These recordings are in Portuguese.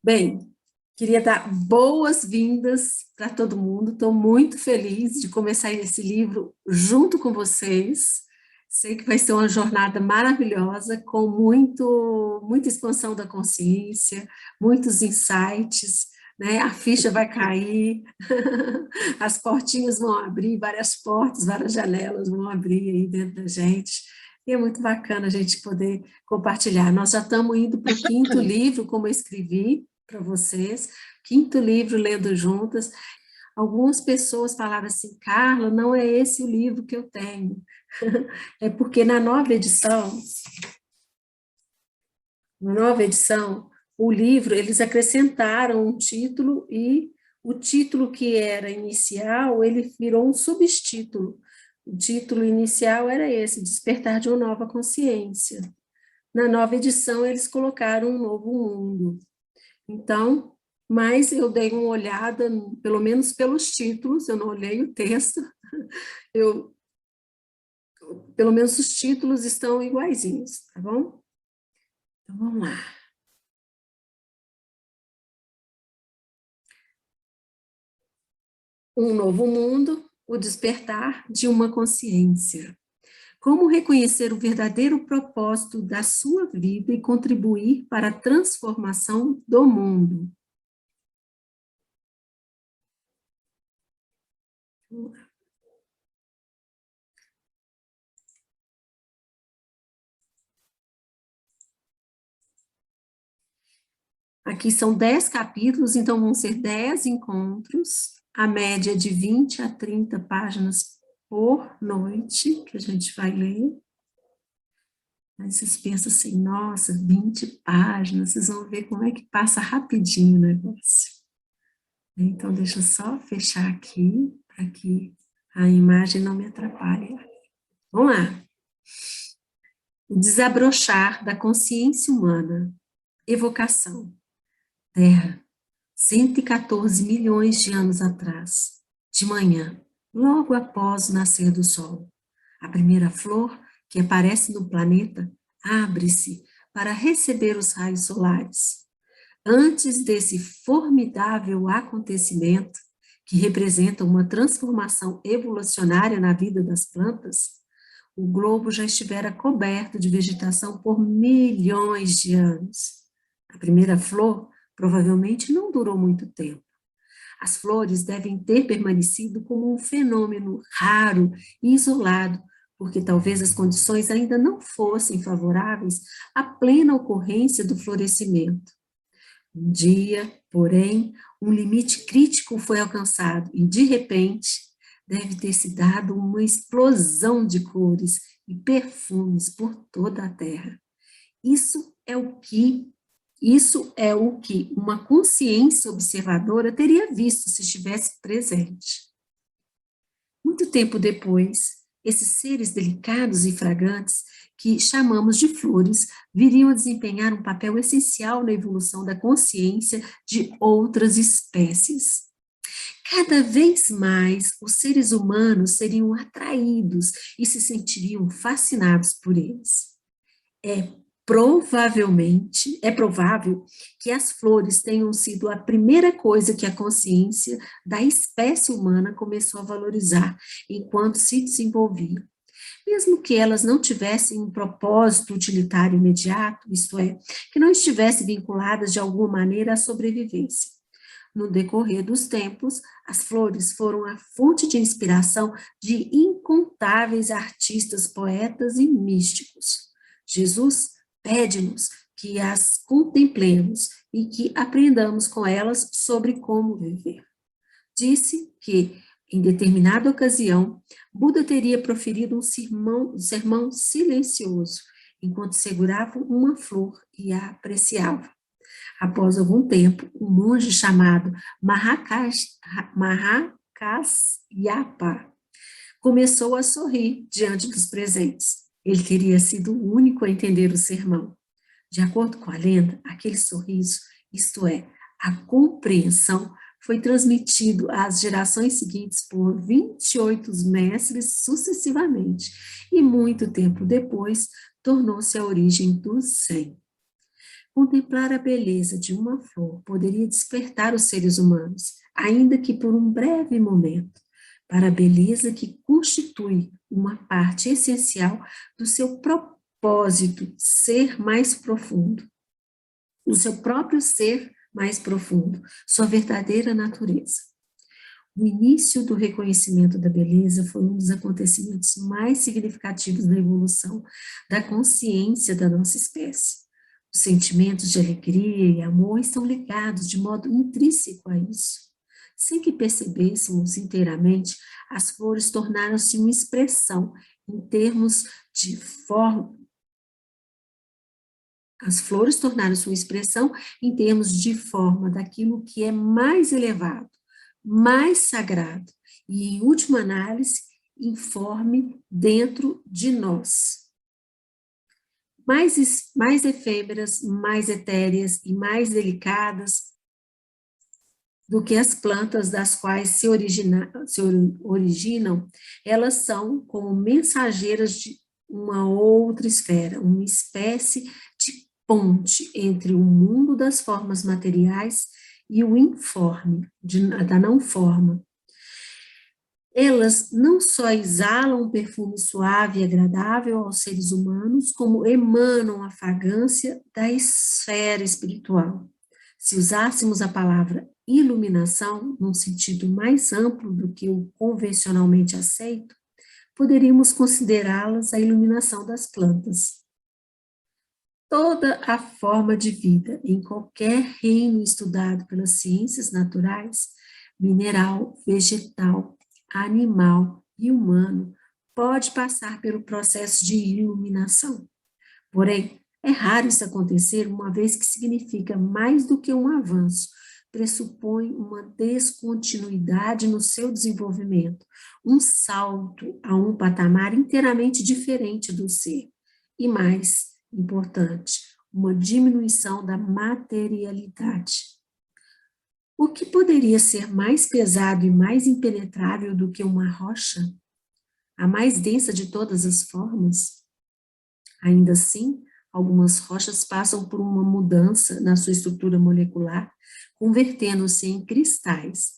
Bem, queria dar boas-vindas para todo mundo. Estou muito feliz de começar esse livro junto com vocês. Sei que vai ser uma jornada maravilhosa, com muita expansão da consciência, muitos insights, né? A ficha vai cair, as portinhas vão abrir, várias portas, várias janelas vão abrir aí dentro da gente. E é muito bacana a gente poder compartilhar. Nós já estamos indo para o quinto livro, como eu escrevi para vocês, quinto livro lendo juntas. Algumas pessoas falaram assim: Carla, não é esse o livro que eu tenho. É porque na nova edição, o livro, eles acrescentaram um título e o título que era inicial, ele virou um subtítulo. O título inicial era esse, Despertar de uma Nova Consciência. Na nova edição, eles colocaram Um Novo Mundo. Então, mas eu dei uma olhada, pelo menos pelos títulos, eu não olhei o texto, eu, pelo menos os títulos estão iguaizinhos, tá bom? Então, vamos lá. Um Novo Mundo, o despertar de uma consciência. Como reconhecer o verdadeiro propósito da sua vida e contribuir para a transformação do mundo. Aqui são 10 capítulos, então vão ser 10 encontros, a média de 20 a 30 páginas por noite, que a gente vai ler. Aí vocês pensam assim, nossa, 20 páginas, vocês vão ver como é que passa rapidinho o negócio. Então, deixa eu só fechar aqui, para que a imagem não me atrapalhe. Vamos lá. O desabrochar da consciência humana. Evocação. Terra. 114 milhões de anos atrás, de manhã, logo após o nascer do sol. A primeira flor que aparece no planeta abre-se para receber os raios solares. Antes desse formidável acontecimento, que representa uma transformação evolucionária na vida das plantas, o globo já estivera coberto de vegetação por milhões de anos. A primeira flor provavelmente não durou muito tempo. As flores devem ter permanecido como um fenômeno raro e isolado, porque talvez as condições ainda não fossem favoráveis à plena ocorrência do florescimento. Um dia, porém, um limite crítico foi alcançado e, de repente, deve ter se dado uma explosão de cores e perfumes por toda a Terra. Isso é o que uma consciência observadora teria visto se estivesse presente. Muito tempo depois, esses seres delicados e fragantes, que chamamos de flores, viriam a desempenhar um papel essencial na evolução da consciência de outras espécies. Cada vez mais, os seres humanos seriam atraídos e se sentiriam fascinados por eles. É provável que as flores tenham sido a primeira coisa que a consciência da espécie humana começou a valorizar enquanto se desenvolvia. Mesmo que elas não tivessem um propósito utilitário imediato, isto é, que não estivessem vinculadas de alguma maneira à sobrevivência. No decorrer dos tempos, as flores foram a fonte de inspiração de incontáveis artistas, poetas e místicos. Jesus pede-nos que as contemplemos e que aprendamos com elas sobre como viver. Disse que, em determinada ocasião, Buda teria proferido um sermão silencioso, enquanto segurava uma flor e a apreciava. Após algum tempo, um monge chamado Mahakasyapa começou a sorrir diante dos presentes. Ele teria sido o único a entender o sermão. De acordo com a lenda, aquele sorriso, isto é, a compreensão, foi transmitido às gerações seguintes por 28 mestres sucessivamente, e muito tempo depois tornou-se a origem do Zen. Contemplar a beleza de uma flor poderia despertar os seres humanos, ainda que por um breve momento, para a beleza que constitui uma parte essencial do seu propósito ser mais profundo, do seu próprio ser mais profundo, sua verdadeira natureza. O início do reconhecimento da beleza foi um dos acontecimentos mais significativos da evolução da consciência da nossa espécie. Os sentimentos de alegria e amor estão ligados de modo intrínseco a isso. Sem que percebêssemos inteiramente, as flores tornaram-se uma expressão em termos de forma. As flores tornaram-se uma expressão em termos de forma daquilo que é mais elevado, mais sagrado e, em última análise, informe dentro de nós. Mais efêmeras, mais etéreas e mais delicadas do que as plantas das quais se originam, elas são como mensageiras de uma outra esfera, uma espécie de ponte entre o mundo das formas materiais e o informe, da não forma. Elas não só exalam um perfume suave e agradável aos seres humanos, como emanam a fragrância da esfera espiritual. Se usássemos a palavra iluminação num sentido mais amplo do que o convencionalmente aceito, poderíamos considerá-las a iluminação das plantas. Toda a forma de vida em qualquer reino estudado pelas ciências naturais, mineral, vegetal, animal e humano, pode passar pelo processo de iluminação. Porém, é raro isso acontecer, uma vez que significa mais do que um avanço, pressupõe uma descontinuidade no seu desenvolvimento, um salto a um patamar inteiramente diferente do ser, e mais importante, uma diminuição da materialidade. O que poderia ser mais pesado e mais impenetrável do que uma rocha? A mais densa de todas as formas? Ainda assim, algumas rochas passam por uma mudança na sua estrutura molecular, convertendo-se em cristais,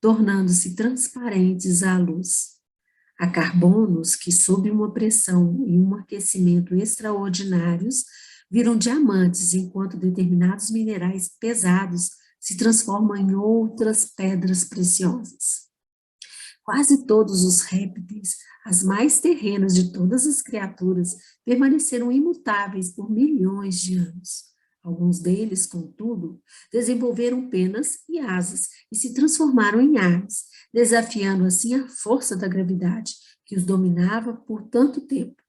tornando-se transparentes à luz. Há carbonos que, sob uma pressão e um aquecimento extraordinários, viram diamantes, enquanto determinados minerais pesados se transformam em outras pedras preciosas. Quase todos os répteis, as mais terrenas de todas as criaturas, permaneceram imutáveis por milhões de anos. Alguns deles, contudo, desenvolveram penas e asas e se transformaram em aves, desafiando assim a força da gravidade que os dominava por tanto tempo.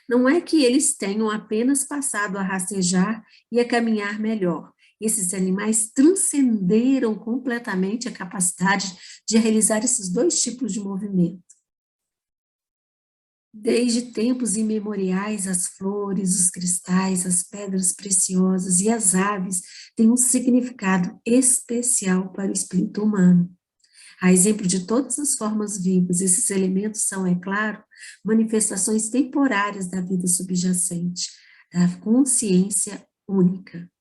Não é que eles tenham apenas passado a rastejar e a caminhar melhor. Esses animais transcenderam completamente a capacidade de realizar esses dois tipos de movimento. Desde tempos imemoriais, as flores, os cristais, as pedras preciosas e as aves têm um significado especial para o espírito humano. A exemplo de todas as formas vivas, esses elementos são, é claro, manifestações temporárias da vida subjacente, da consciência única.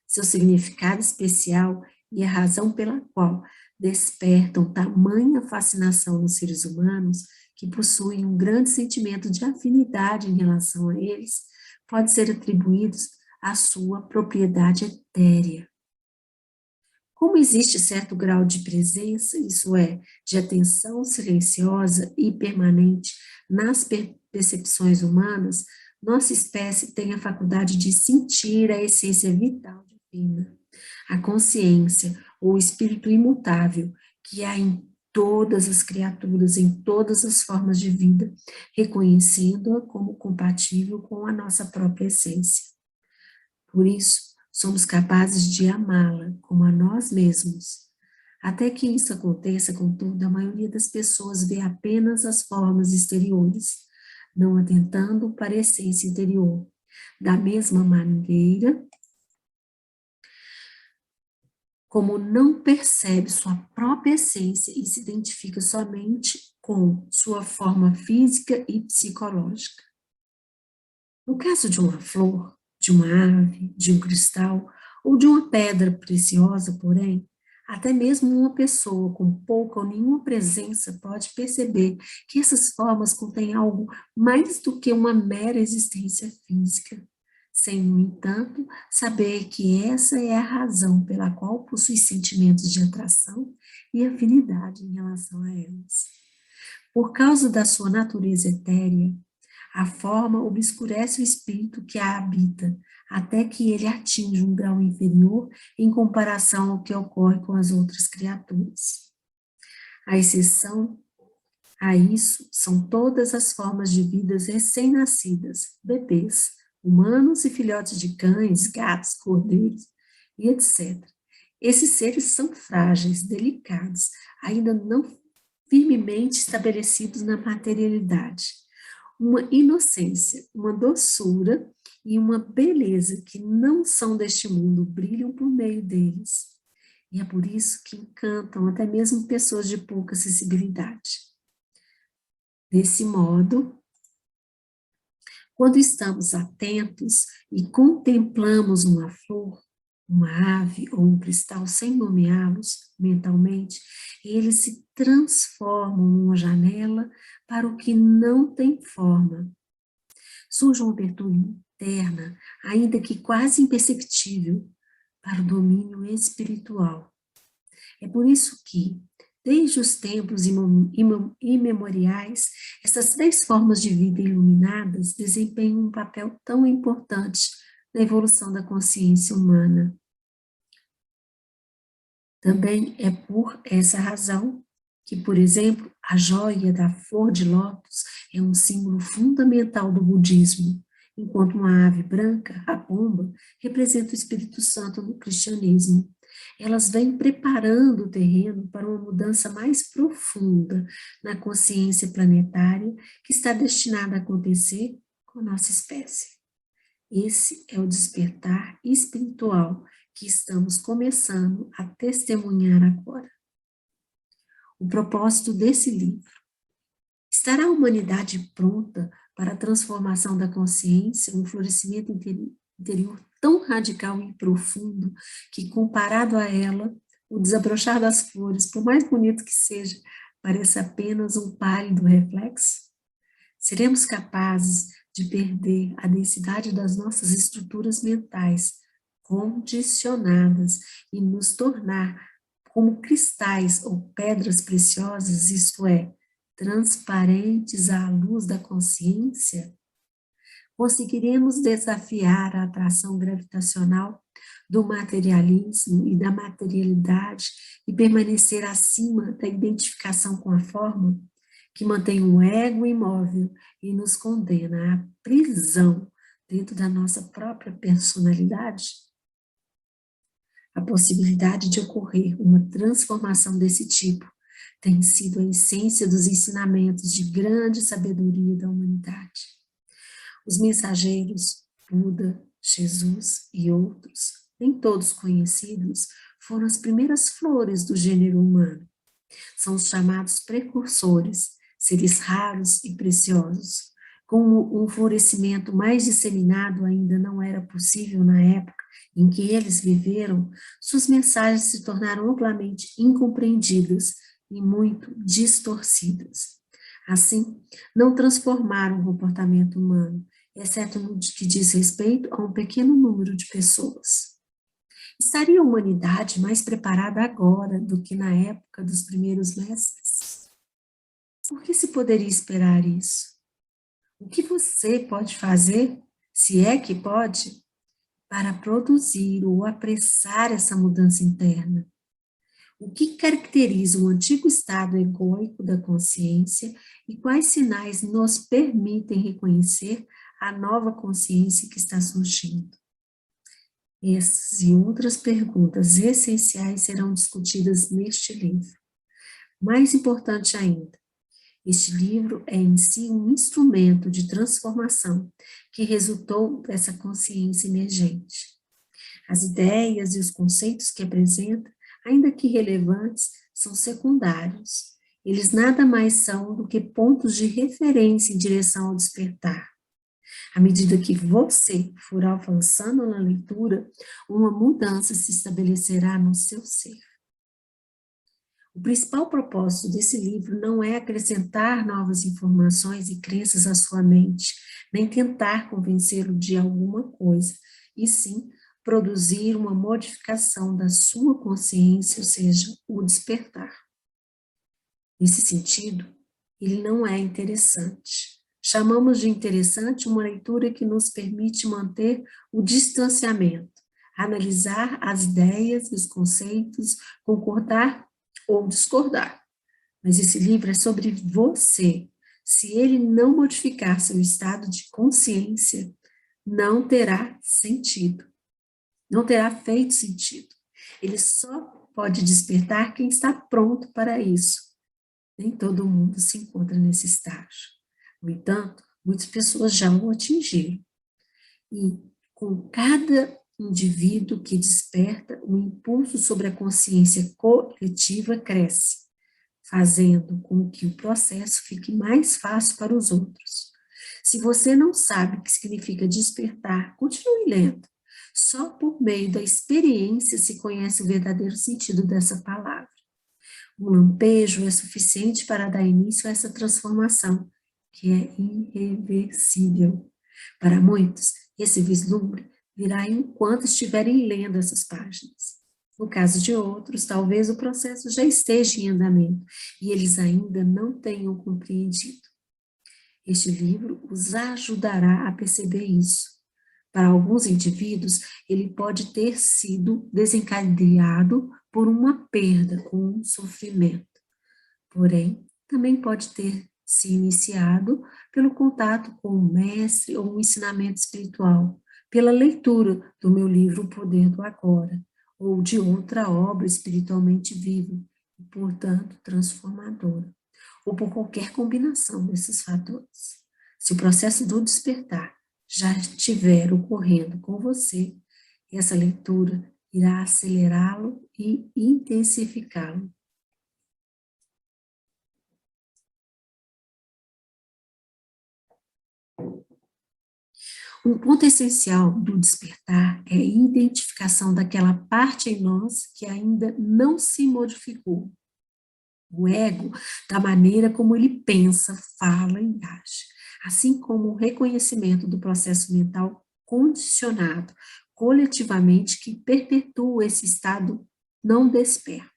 Seu significado especial e a razão pela qual despertam tamanha fascinação nos seres humanos, que possuem um grande sentimento de afinidade em relação a eles, pode ser atribuídos à sua propriedade etérea. Como existe certo grau de presença, isso é, de atenção silenciosa e permanente nas percepções humanas, nossa espécie tem a faculdade de sentir a essência vital divina, a consciência ou o espírito imutável que há em todas as criaturas, em todas as formas de vida, reconhecendo-a como compatível com a nossa própria essência. Por isso, somos capazes de amá-la como a nós mesmos. Até que isso aconteça, contudo, a maioria das pessoas vê apenas as formas exteriores, não atentando para a essência interior. Da mesma maneira, como não percebe sua própria essência e se identifica somente com sua forma física e psicológica. No caso de uma flor, de uma ave, de um cristal ou de uma pedra preciosa, porém, até mesmo uma pessoa com pouca ou nenhuma presença pode perceber que essas formas contêm algo mais do que uma mera existência física, sem, no entanto, saber que essa é a razão pela qual possui sentimentos de atração e afinidade em relação a elas. Por causa da sua natureza etérea, a forma obscurece o espírito que a habita, até que ele atinja um grau inferior em comparação ao que ocorre com as outras criaturas. A exceção a isso são todas as formas de vidas recém-nascidas, bebês, humanos e filhotes de cães, gatos, cordeiros e etc. Esses seres são frágeis, delicados, ainda não firmemente estabelecidos na materialidade. Uma inocência, uma doçura e uma beleza que não são deste mundo brilham por meio deles. E é por isso que encantam até mesmo pessoas de pouca sensibilidade. Desse modo, quando estamos atentos e contemplamos uma flor, uma ave ou um cristal sem nomeá-los mentalmente, eles se transformam numa janela para o que não tem forma. Surge uma abertura interna, ainda que quase imperceptível, para o domínio espiritual. É por isso que, desde os tempos imemoriais, essas três formas de vida iluminadas desempenham um papel tão importante na evolução da consciência humana. Também é por essa razão que, por exemplo, a joia da flor de lótus é um símbolo fundamental do budismo, enquanto uma ave branca, a pomba, representa o Espírito Santo no cristianismo. Elas vêm preparando o terreno para uma mudança mais profunda na consciência planetária que está destinada a acontecer com a nossa espécie. Esse é o despertar espiritual que estamos começando a testemunhar agora. O propósito desse livro: estará a humanidade pronta para a transformação da consciência, um florescimento interior tão radical e profundo que, comparado a ela, o desabrochar das flores, por mais bonito que seja, parece apenas um pálido reflexo? Seremos capazes de perder a densidade das nossas estruturas mentais, condicionadas, e nos tornar como cristais ou pedras preciosas, isto é, transparentes à luz da consciência? Conseguiremos desafiar a atração gravitacional do materialismo e da materialidade e permanecer acima da identificação com a forma, que mantém o ego imóvel e nos condena à prisão dentro da nossa própria personalidade? A possibilidade de ocorrer uma transformação desse tipo tem sido a essência dos ensinamentos de grande sabedoria da humanidade. Os mensageiros, Buda, Jesus e outros, nem todos conhecidos, foram as primeiras flores do gênero humano. São os chamados precursores, seres raros e preciosos. Como um florescimento mais disseminado ainda não era possível na época em que eles viveram, suas mensagens se tornaram amplamente incompreendidas e muito distorcidas. Assim, não transformaram o comportamento humano, exceto no que diz respeito a um pequeno número de pessoas. Estaria a humanidade mais preparada agora do que na época dos primeiros mestres? Por que se poderia esperar isso? O que você pode fazer, se é que pode, para produzir ou apressar essa mudança interna? O que caracteriza o antigo estado egóico da consciência e quais sinais nos permitem reconhecer a nova consciência que está surgindo? Essas e outras perguntas essenciais serão discutidas neste livro. Mais importante ainda, este livro é em si um instrumento de transformação que resultou dessa consciência emergente. As ideias e os conceitos que apresenta, ainda que relevantes, são secundários. Eles nada mais são do que pontos de referência em direção ao despertar. À medida que você for avançando na leitura, uma mudança se estabelecerá no seu ser. O principal propósito desse livro não é acrescentar novas informações e crenças à sua mente, nem tentar convencê-lo de alguma coisa, e sim produzir uma modificação da sua consciência, ou seja, o despertar. Nesse sentido, ele não é interessante. Chamamos de interessante uma leitura que nos permite manter o distanciamento, analisar as ideias e os conceitos, concordar ou discordar. Mas esse livro é sobre você. Se ele não modificar seu estado de consciência, não terá sentido. Não terá feito sentido. Ele só pode despertar quem está pronto para isso. Nem todo mundo se encontra nesse estágio. No entanto, muitas pessoas já o atingiram. E com cada indivíduo que desperta, o impulso sobre a consciência coletiva cresce, fazendo com que o processo fique mais fácil para os outros. Se você não sabe o que significa despertar, continue lendo. Só por meio da experiência se conhece o verdadeiro sentido dessa palavra. Um lampejo é suficiente para dar início a essa transformação, que é irreversível. Para muitos, esse vislumbre virá enquanto estiverem lendo essas páginas. No caso de outros, talvez o processo já esteja em andamento e eles ainda não tenham compreendido. Este livro os ajudará a perceber isso. Para alguns indivíduos, ele pode ter sido desencadeado por uma perda ou um sofrimento. Porém, também pode ter se iniciado pelo contato com o mestre ou um ensinamento espiritual, pela leitura do meu livro O Poder do Agora, ou de outra obra espiritualmente viva e, portanto, transformadora, ou por qualquer combinação desses fatores. Se o processo do despertar já estiver ocorrendo com você, essa leitura irá acelerá-lo e intensificá-lo. Um ponto essencial do despertar é a identificação daquela parte em nós que ainda não se modificou. O ego, da maneira como ele pensa, fala e age, assim como o reconhecimento do processo mental condicionado coletivamente que perpetua esse estado não desperto.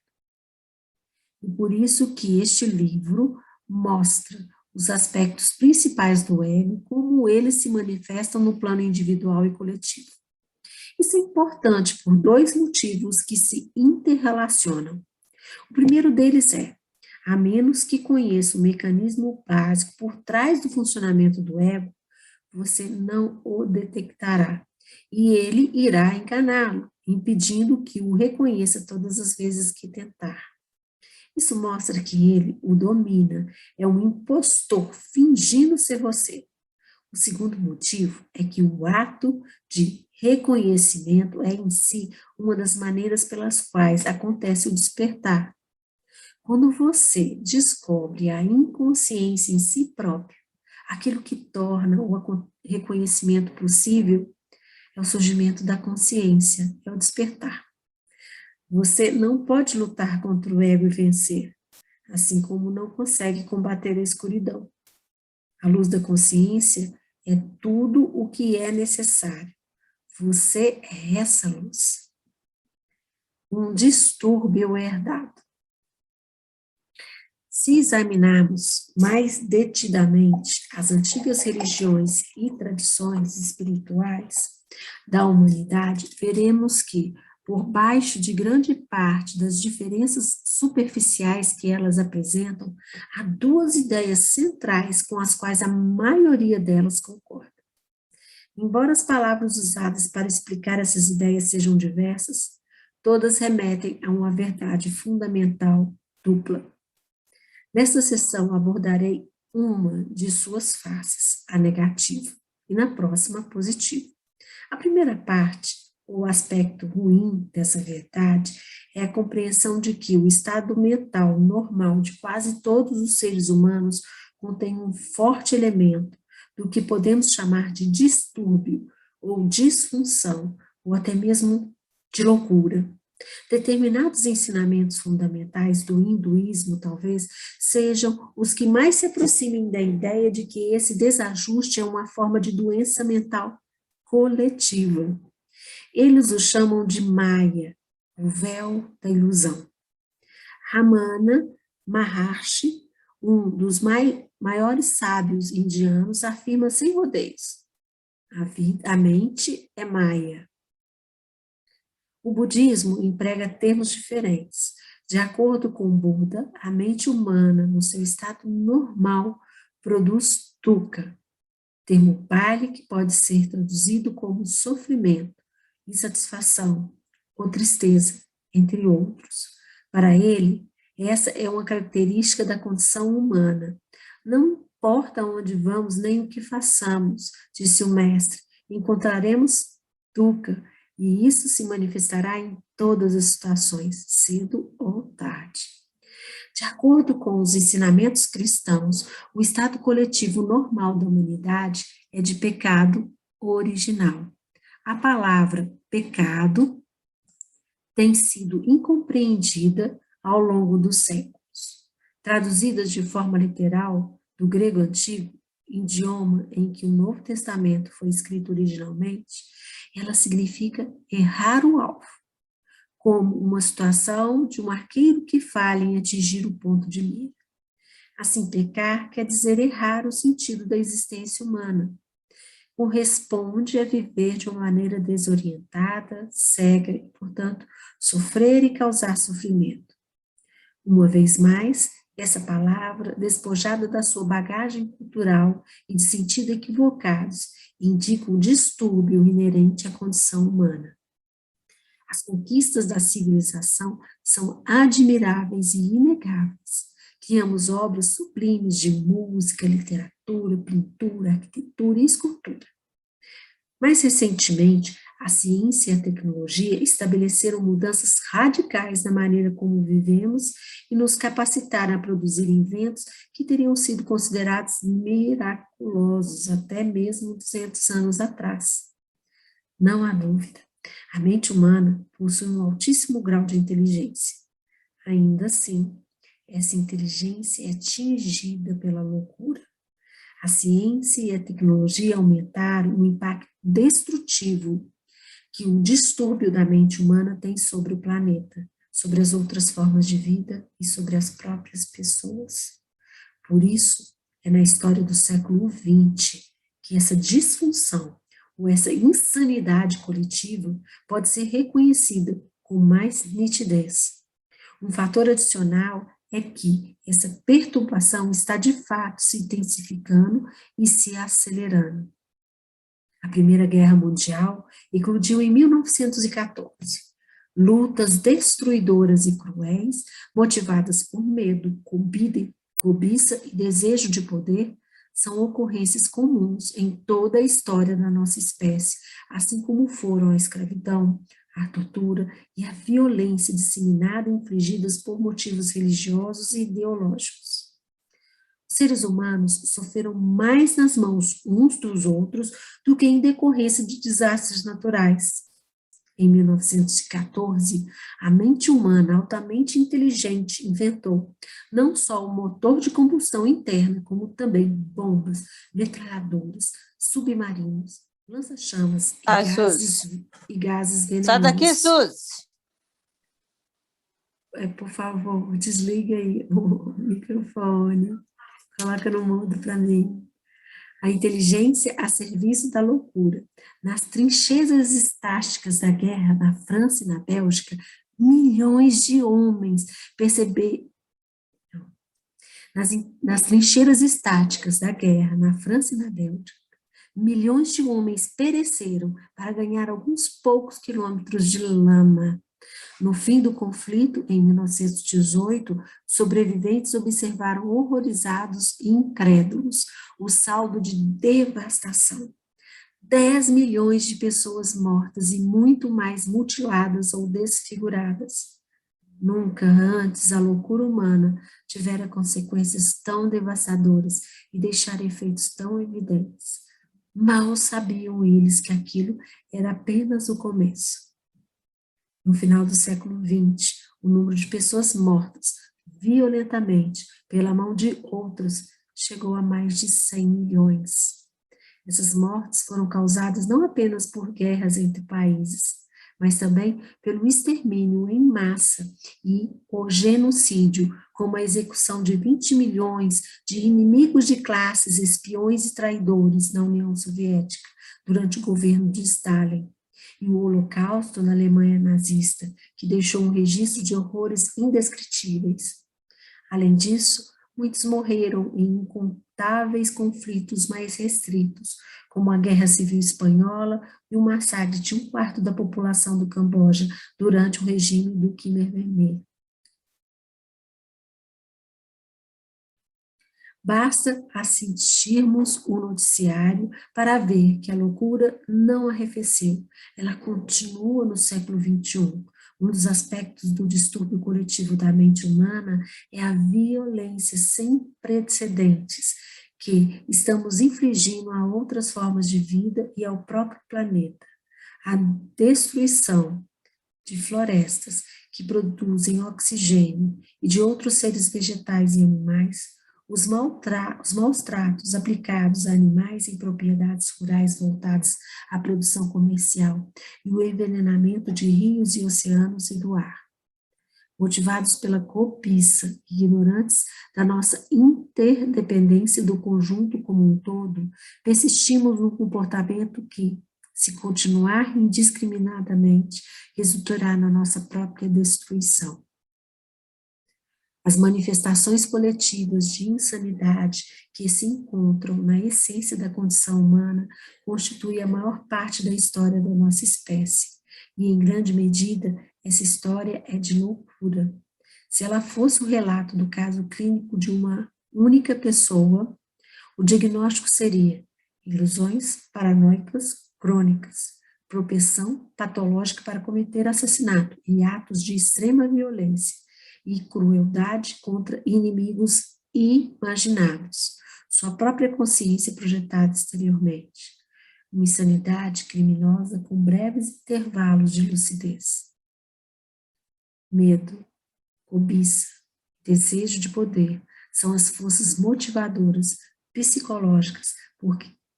E por isso que este livro mostra os aspectos principais do ego, como eles se manifestam no plano individual e coletivo. Isso é importante por dois motivos que se interrelacionam. O primeiro deles é, a menos que conheça o mecanismo básico por trás do funcionamento do ego, você não o detectará, e ele irá enganá-lo, impedindo que o reconheça todas as vezes que tentar. Isso mostra que ele o domina, é um impostor fingindo ser você. O segundo motivo é que o ato de reconhecimento é em si uma das maneiras pelas quais acontece o despertar. Quando você descobre a inconsciência em si próprio, aquilo que torna o reconhecimento possível é o surgimento da consciência, é o despertar. Você não pode lutar contra o ego e vencer, assim como não consegue combater a escuridão. A luz da consciência é tudo o que é necessário. Você é essa luz. Um distúrbio é herdado. Se examinarmos mais detidamente as antigas religiões e tradições espirituais da humanidade, veremos que, por baixo de grande parte das diferenças superficiais que elas apresentam, há duas ideias centrais com as quais a maioria delas concorda. Embora as palavras usadas para explicar essas ideias sejam diversas, todas remetem a uma verdade fundamental dupla. Nesta sessão abordarei uma de suas faces, a negativa, e na próxima, a positiva. A primeira parte, o aspecto ruim dessa verdade, é a compreensão de que o estado mental normal de quase todos os seres humanos contém um forte elemento do que podemos chamar de distúrbio, ou disfunção, ou até mesmo de loucura. Determinados ensinamentos fundamentais do hinduísmo, talvez, sejam os que mais se aproximem da ideia de que esse desajuste é uma forma de doença mental coletiva. Eles o chamam de Maya, o véu da ilusão. Ramana Maharshi, um dos maiores sábios indianos, afirma sem rodeios: a mente é Maya. O budismo emprega termos diferentes. De acordo com Buda, a mente humana, no seu estado normal, produz dukkha, termo Pali que pode ser traduzido como sofrimento, insatisfação ou tristeza, entre outros. Para ele, essa é uma característica da condição humana. Não importa onde vamos nem o que façamos, disse o mestre, encontraremos dukkha, e isso se manifestará em todas as situações, cedo ou tarde. De acordo com os ensinamentos cristãos, o estado coletivo normal da humanidade é de pecado original. A palavra pecado tem sido incompreendida ao longo dos séculos. Traduzida de forma literal do grego antigo, idioma em que o Novo Testamento foi escrito originalmente, ela significa errar o alvo, como uma situação de um arqueiro que falha em atingir o ponto de mira. Assim, pecar quer dizer errar o sentido da existência humana. Corresponde a viver de uma maneira desorientada, cega e, portanto, sofrer e causar sofrimento. Uma vez mais, essa palavra, despojada da sua bagagem cultural e de sentido equivocados, indica um distúrbio inerente à condição humana. As conquistas da civilização são admiráveis e inegáveis. Criamos obras sublimes de música, literatura, pintura, arquitetura e escultura. Mais recentemente, a ciência e a tecnologia estabeleceram mudanças radicais na maneira como vivemos e nos capacitaram a produzir inventos que teriam sido considerados miraculosos até mesmo 200 anos atrás. Não há dúvida, a mente humana possui um altíssimo grau de inteligência. Ainda assim, essa inteligência é atingida pela loucura. A ciência e a tecnologia aumentaram o impacto destrutivo que o distúrbio da mente humana tem sobre o planeta, sobre as outras formas de vida e sobre as próprias pessoas. Por isso, é na história do século XX que essa disfunção ou essa insanidade coletiva pode ser reconhecida com mais nitidez. Um fator adicional é que essa perturbação está de fato se intensificando e se acelerando. A Primeira Guerra Mundial eclodiu em 1914. Lutas destruidoras e cruéis, motivadas por medo, cobiça e desejo de poder, são ocorrências comuns em toda a história da nossa espécie, assim como foram a escravidão, a tortura e a violência disseminada infligidas por motivos religiosos e ideológicos. Os seres humanos sofreram mais nas mãos uns dos outros do que em decorrência de desastres naturais. Em 1914, a mente humana altamente inteligente inventou não só o motor de combustão interna, como também bombas, metralhadoras, submarinos, lança-chamas e gases venenosos. Sai daqui, Suzy! Por favor, desliga aí o microfone. Coloca no mudo para mim. A inteligência a serviço da loucura. Nas trincheiras estáticas da guerra na França e na Bélgica, milhões de homens nas trincheiras estáticas da guerra na França e na Bélgica, milhões de homens pereceram para ganhar alguns poucos quilômetros de lama. No fim do conflito, em 1918, sobreviventes observaram horrorizados e incrédulos o saldo de devastação. 10 milhões de pessoas mortas e muito mais mutiladas ou desfiguradas. Nunca antes a loucura humana tivera consequências tão devastadoras e deixara efeitos tão evidentes. Mal sabiam eles que aquilo era apenas o começo. No final do século XX, o número de pessoas mortas violentamente pela mão de outros chegou a mais de 100 milhões. Essas mortes foram causadas não apenas por guerras entre países, mas também pelo extermínio em massa e o genocídio, como a execução de 20 milhões de inimigos de classes, espiões e traidores na União Soviética durante o governo de Stalin, e o Holocausto na Alemanha nazista, que deixou um registro de horrores indescritíveis. Além disso, muitos morreram em incontáveis conflitos mais restritos, como a Guerra Civil Espanhola e o massacre de um quarto da população do Camboja durante o regime do Khmer Vermelho. Basta assistirmos o noticiário para ver que a loucura não arrefeceu, ela continua no século XXI. Um dos aspectos do distúrbio coletivo da mente humana é a violência sem precedentes que estamos infligindo a outras formas de vida e ao próprio planeta. A destruição de florestas que produzem oxigênio e de outros seres vegetais e animais, os maus tratos aplicados a animais em propriedades rurais voltadas à produção comercial e o envenenamento de rios e oceanos e do ar. Motivados pela cobiça e ignorantes da nossa interdependência do conjunto como um todo, persistimos num comportamento que, se continuar indiscriminadamente, resultará na nossa própria destruição. As manifestações coletivas de insanidade que se encontram na essência da condição humana constituem a maior parte da história da nossa espécie, e em grande medida essa história é de loucura. Se ela fosse o relato do caso clínico de uma única pessoa, o diagnóstico seria ilusões paranoicas crônicas, propensão patológica para cometer assassinato e atos de extrema violência e crueldade contra inimigos imaginados, sua própria consciência projetada exteriormente. Uma insanidade criminosa com breves intervalos de lucidez. Medo, cobiça, desejo de poder são as forças motivadoras psicológicas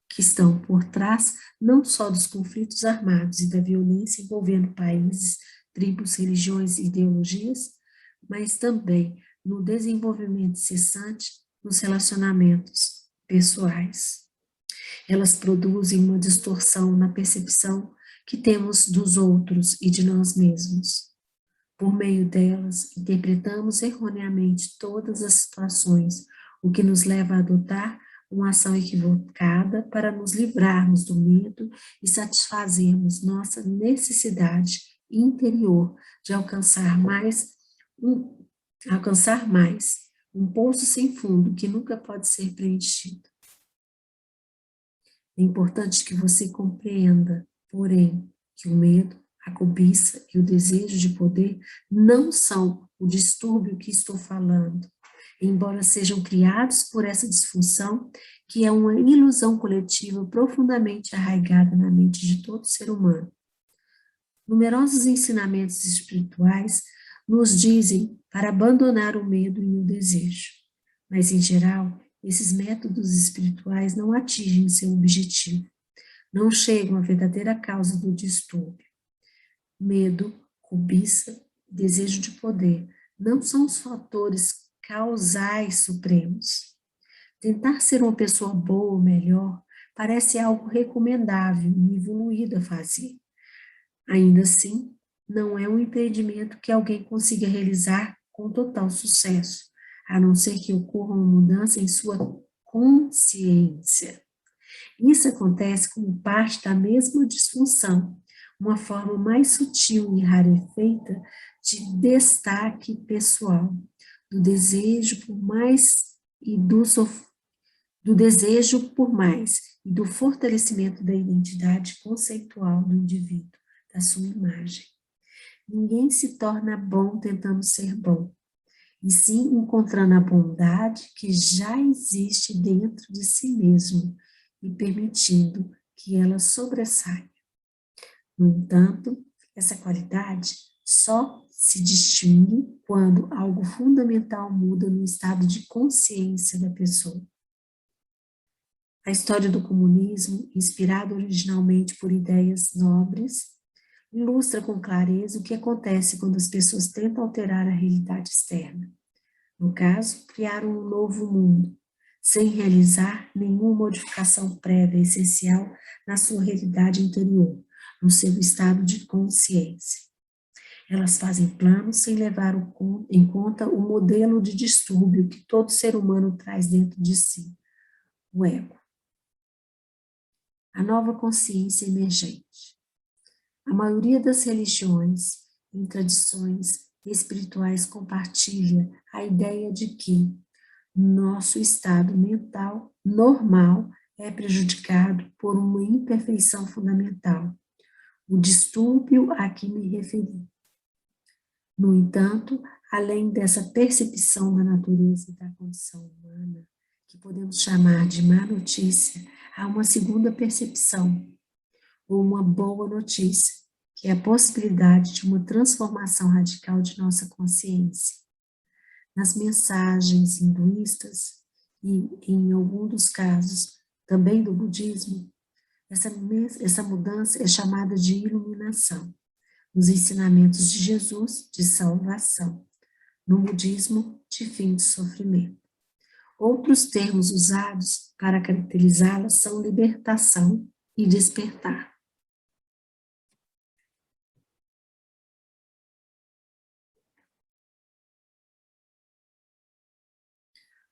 que estão por trás não só dos conflitos armados e da violência envolvendo países, tribos, religiões e ideologias, mas também no desenvolvimento cessante nos relacionamentos pessoais. Elas produzem uma distorção na percepção que temos dos outros e de nós mesmos. Por meio delas, interpretamos erroneamente todas as situações, o que nos leva a adotar uma ação equivocada para nos livrarmos do medo e satisfazermos nossa necessidade interior de alcançar mais, um poço sem fundo que nunca pode ser preenchido. É importante que você compreenda, porém, que o medo, a cobiça e o desejo de poder não são o distúrbio que estou falando, embora sejam criados por essa disfunção, que é uma ilusão coletiva profundamente arraigada na mente de todo ser humano. Numerosos ensinamentos espirituais nos dizem para abandonar o medo e o desejo, mas, em geral, esses métodos espirituais não atingem seu objetivo, não chegam à verdadeira causa do distúrbio. Medo, cobiça, desejo de poder não são os fatores causais supremos. Tentar ser uma pessoa boa ou melhor parece algo recomendável e evoluído a fazer. Ainda assim, não é um empreendimento que alguém consiga realizar com total sucesso, a não ser que ocorra uma mudança em sua consciência. Isso acontece como parte da mesma disfunção, uma forma mais sutil e rarefeita de destaque pessoal, do desejo por mais e do desejo por mais e do fortalecimento da identidade conceitual do indivíduo, da sua imagem. Ninguém se torna bom tentando ser bom, e sim encontrando a bondade que já existe dentro de si mesmo e permitindo que ela sobressaia. No entanto, essa qualidade só se distingue quando algo fundamental muda no estado de consciência da pessoa. A história do comunismo, inspirada originalmente por ideias nobres, ilustra com clareza o que acontece quando as pessoas tentam alterar a realidade externa. No caso, criar um novo mundo, sem realizar nenhuma modificação prévia essencial na sua realidade interior, no seu estado de consciência. Elas fazem planos sem levar em conta o modelo de distúrbio que todo ser humano traz dentro de si, o ego. A nova consciência emergente. A maioria das religiões e tradições espirituais compartilha a ideia de que nosso estado mental normal é prejudicado por uma imperfeição fundamental, o distúrbio a que me referi. No entanto, além dessa percepção da natureza da condição humana, que podemos chamar de má notícia, há uma segunda percepção, ou uma boa notícia, que é a possibilidade de uma transformação radical de nossa consciência. Nas mensagens hinduístas, e em algum dos casos também do budismo, essa mudança é chamada de iluminação. Nos ensinamentos de Jesus, de salvação. No budismo, de fim de sofrimento. Outros termos usados para caracterizá-la são libertação e despertar.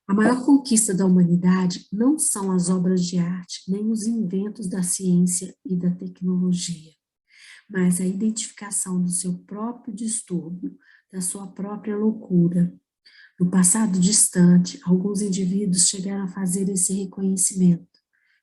A maior conquista da humanidade não são as obras de arte, nem os inventos da ciência e da tecnologia, mas a identificação do seu próprio distúrbio, da sua própria loucura. No passado distante, alguns indivíduos chegaram a fazer esse reconhecimento.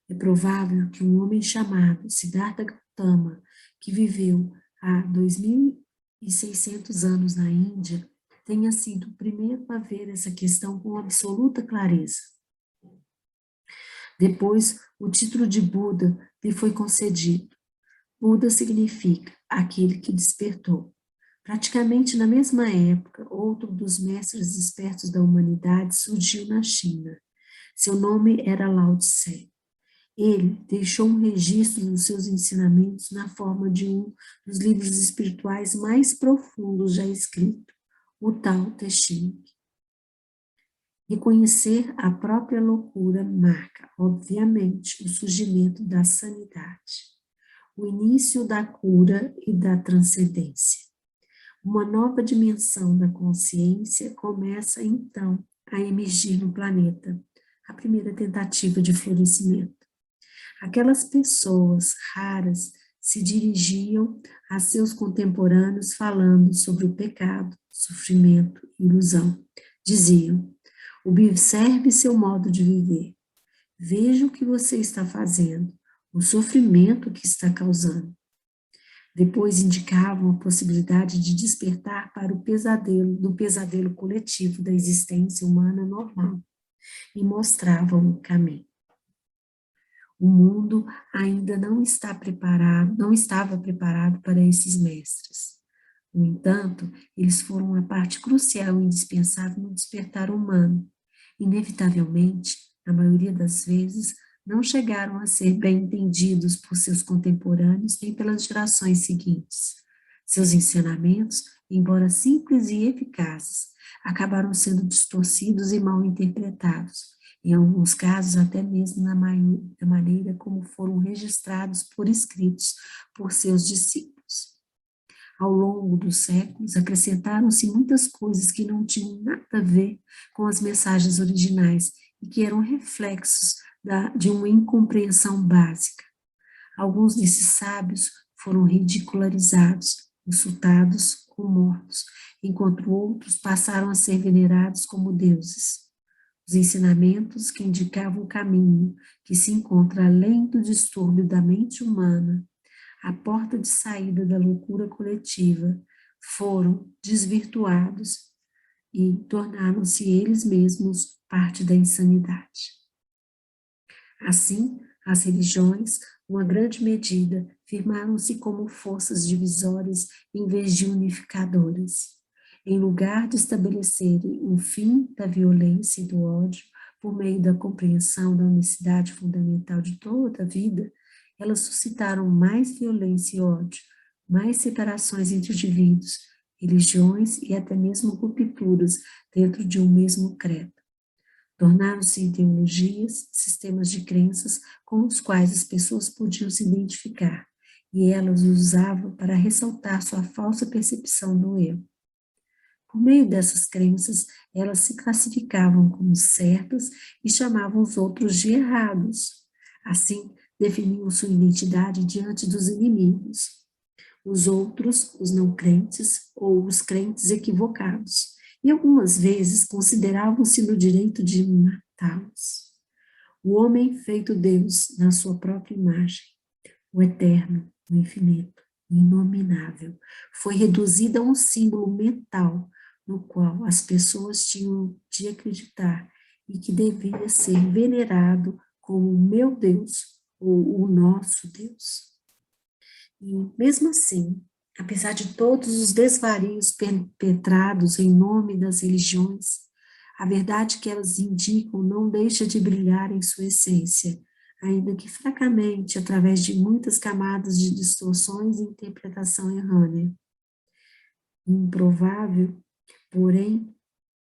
É provável que um homem chamado Siddhartha Gautama, que viveu há 2.600 anos na Índia, tenha sido o primeiro a ver essa questão com absoluta clareza. Depois, o título de Buda lhe foi concedido. Buda significa aquele que despertou. Praticamente na mesma época, outro dos mestres espertos da humanidade surgiu na China. Seu nome era Lao Tse. Ele deixou um registro dos seus ensinamentos na forma de um dos livros espirituais mais profundos já escrito, o Tao Te Ching. Reconhecer a própria loucura marca, obviamente, o surgimento da sanidade, o início da cura e da transcendência. Uma nova dimensão da consciência começa, então, a emergir no planeta, a primeira tentativa de florescimento. Aquelas pessoas raras se dirigiam a seus contemporâneos falando sobre o pecado, sofrimento e ilusão. Diziam: observe seu modo de viver. Veja o que você está fazendo, o sofrimento que está causando. Depois indicavam a possibilidade de despertar para o pesadelo, do pesadelo coletivo da existência humana normal, e mostravam o caminho. O mundo ainda não estava preparado para esses mestres. No entanto, eles foram uma parte crucial e indispensável no despertar humano. Inevitavelmente, na maioria das vezes, não chegaram a ser bem entendidos por seus contemporâneos nem pelas gerações seguintes. Seus ensinamentos, embora simples e eficazes, acabaram sendo distorcidos e mal interpretados, em alguns casos até mesmo da maneira como foram registrados por escritos por seus discípulos. Ao longo dos séculos, acrescentaram-se muitas coisas que não tinham nada a ver com as mensagens originais e que eram reflexos de uma incompreensão básica. Alguns desses sábios foram ridicularizados, insultados ou mortos, enquanto outros passaram a ser venerados como deuses. Os ensinamentos que indicavam o caminho que se encontra além do distúrbio da mente humana, a porta de saída da loucura coletiva, foram desvirtuados e tornaram-se eles mesmos parte da insanidade. Assim, as religiões, numa grande medida, firmaram-se como forças divisórias em vez de unificadoras. Em lugar de estabelecerem um fim da violência e do ódio, por meio da compreensão da unicidade fundamental de toda a vida, elas suscitaram mais violência e ódio, mais separações entre indivíduos, religiões e até mesmo rupturas dentro de um mesmo credo. Tornaram-se ideologias, sistemas de crenças com os quais as pessoas podiam se identificar, e elas os usavam para ressaltar sua falsa percepção do eu. Por meio dessas crenças, elas se classificavam como certas e chamavam os outros de errados. Assim, definiam sua identidade diante dos inimigos, os outros, os não crentes ou os crentes equivocados, e algumas vezes consideravam-se no direito de matá-los. O homem feito Deus na sua própria imagem, o eterno, o infinito, o inominável, foi reduzido a um símbolo mental no qual as pessoas tinham de acreditar e que devia ser venerado como o meu Deus ou o nosso Deus. E mesmo assim, apesar de todos os desvarios perpetrados em nome das religiões, a verdade que elas indicam não deixa de brilhar em sua essência, ainda que fracamente, através de muitas camadas de distorções e interpretação errônea. Improvável, porém,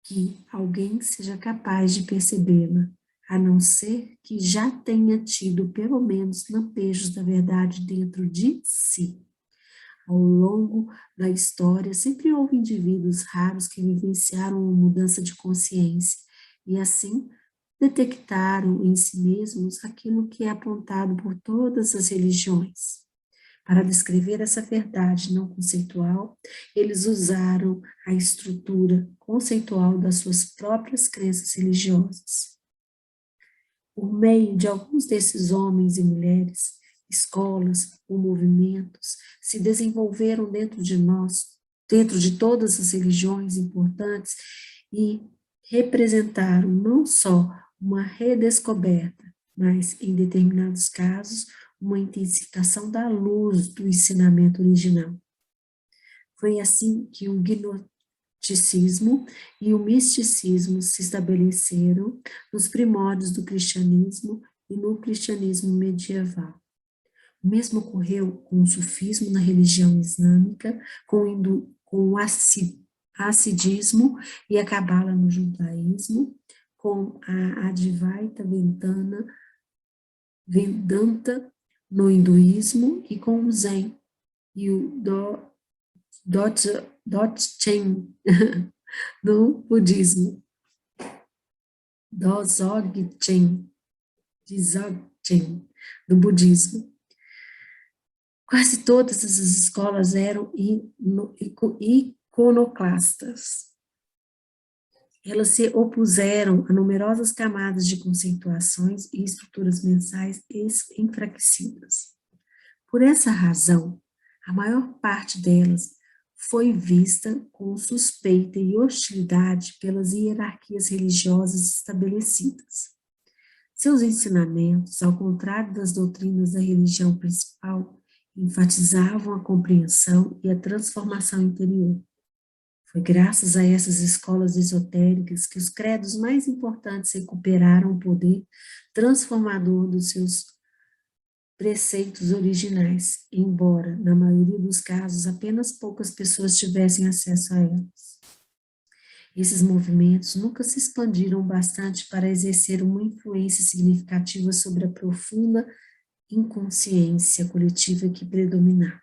que alguém seja capaz de percebê-la, a não ser que já tenha tido pelo menos lampejos da verdade dentro de si. Ao longo da história, sempre houve indivíduos raros que vivenciaram uma mudança de consciência e, assim, detectaram em si mesmos aquilo que é apontado por todas as religiões. Para descrever essa verdade não conceitual, eles usaram a estrutura conceitual das suas próprias crenças religiosas. Por meio de alguns desses homens e mulheres, escolas ou movimentos se desenvolveram dentro de nós, dentro de todas as religiões importantes e representaram não só uma redescoberta, mas, em determinados casos, uma intensificação da luz do ensinamento original. Foi assim que o gnosticismo e o misticismo se estabeleceram nos primórdios do cristianismo e no cristianismo medieval. O mesmo ocorreu com o sufismo na religião islâmica, com o hasidismo e a cabala no judaísmo, com a Advaita Vedanta no hinduísmo e com o Zen e o Dzogchen no budismo. Dzogchen do budismo. Quase todas essas escolas eram iconoclastas. Elas se opuseram a numerosas camadas de conceituações e estruturas mensais enfraquecidas. Por essa razão, a maior parte delas foi vista com suspeita e hostilidade pelas hierarquias religiosas estabelecidas. Seus ensinamentos, ao contrário das doutrinas da religião principal, enfatizavam a compreensão e a transformação interior. Foi graças a essas escolas esotéricas que os credos mais importantes recuperaram o poder transformador dos seus preceitos originais, embora, na maioria dos casos, apenas poucas pessoas tivessem acesso a elas. Esses movimentos nunca se expandiram bastante para exercer uma influência significativa sobre a profunda inconsciência coletiva que predominava.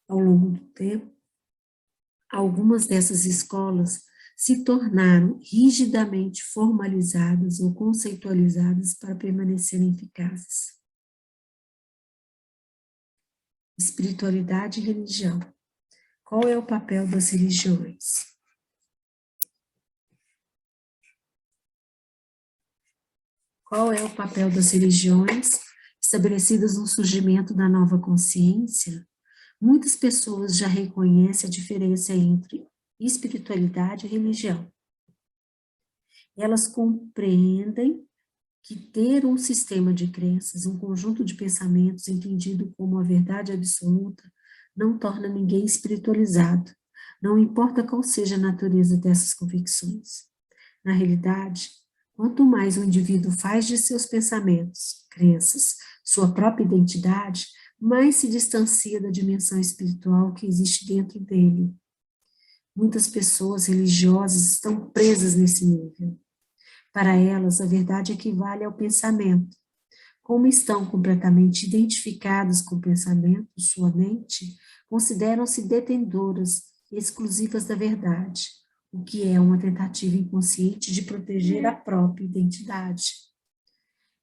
Ao longo do tempo, algumas dessas escolas se tornaram rigidamente formalizadas ou conceitualizadas para permanecerem eficazes. Espiritualidade e religião. Qual é o papel das religiões? Qual é o papel das religiões estabelecidas no surgimento da nova consciência? Muitas pessoas já reconhecem a diferença entre espiritualidade e religião. Elas compreendem que ter um sistema de crenças, um conjunto de pensamentos entendido como a verdade absoluta, não torna ninguém espiritualizado, não importa qual seja a natureza dessas convicções. Na realidade, quanto mais o indivíduo faz de seus pensamentos, crenças, sua própria identidade, mais se distancia da dimensão espiritual que existe dentro dele. Muitas pessoas religiosas estão presas nesse nível. Para elas, a verdade equivale ao pensamento. Como estão completamente identificadas com o pensamento, sua mente, consideram-se detentoras exclusivas da verdade, o que é uma tentativa inconsciente de proteger a própria identidade.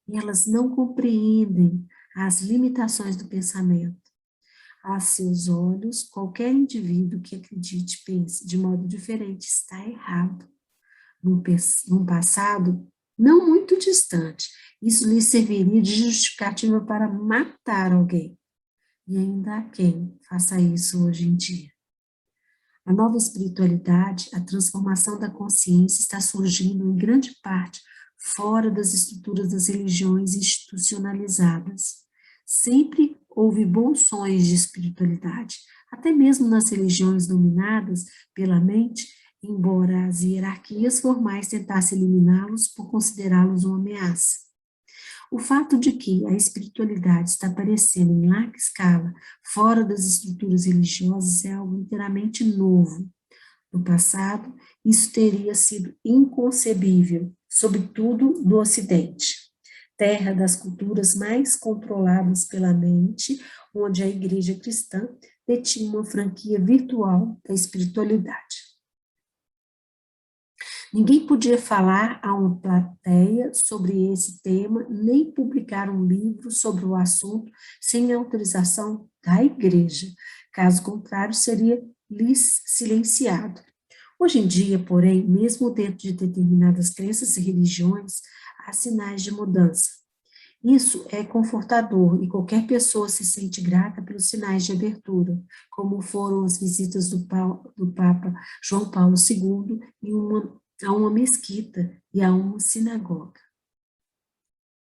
E elas não compreendem as limitações do pensamento. A seus olhos, qualquer indivíduo que acredite e pense de modo diferente está errado. Num passado não muito distante, isso lhe serviria de justificativa para matar alguém. E ainda há quem faça isso hoje em dia. A nova espiritualidade, a transformação da consciência está surgindo em grande parte fora das estruturas das religiões institucionalizadas. Sempre houve bons sonhos de espiritualidade, até mesmo nas religiões dominadas pela mente, embora as hierarquias formais tentassem eliminá-los por considerá-los uma ameaça. O fato de que a espiritualidade está aparecendo em larga escala fora das estruturas religiosas é algo inteiramente novo. No passado, isso teria sido inconcebível, sobretudo no Ocidente, terra das culturas mais controladas pela mente, onde a igreja cristã detinha uma franquia virtual da espiritualidade. Ninguém podia falar a uma plateia sobre esse tema, nem publicar um livro sobre o assunto sem a autorização da igreja. Caso contrário, seria silenciado. Hoje em dia, porém, mesmo dentro de determinadas crenças e religiões, há sinais de mudança. Isso é confortador e qualquer pessoa se sente grata pelos sinais de abertura, como foram as visitas do Papa João Paulo II a uma mesquita e a uma sinagoga.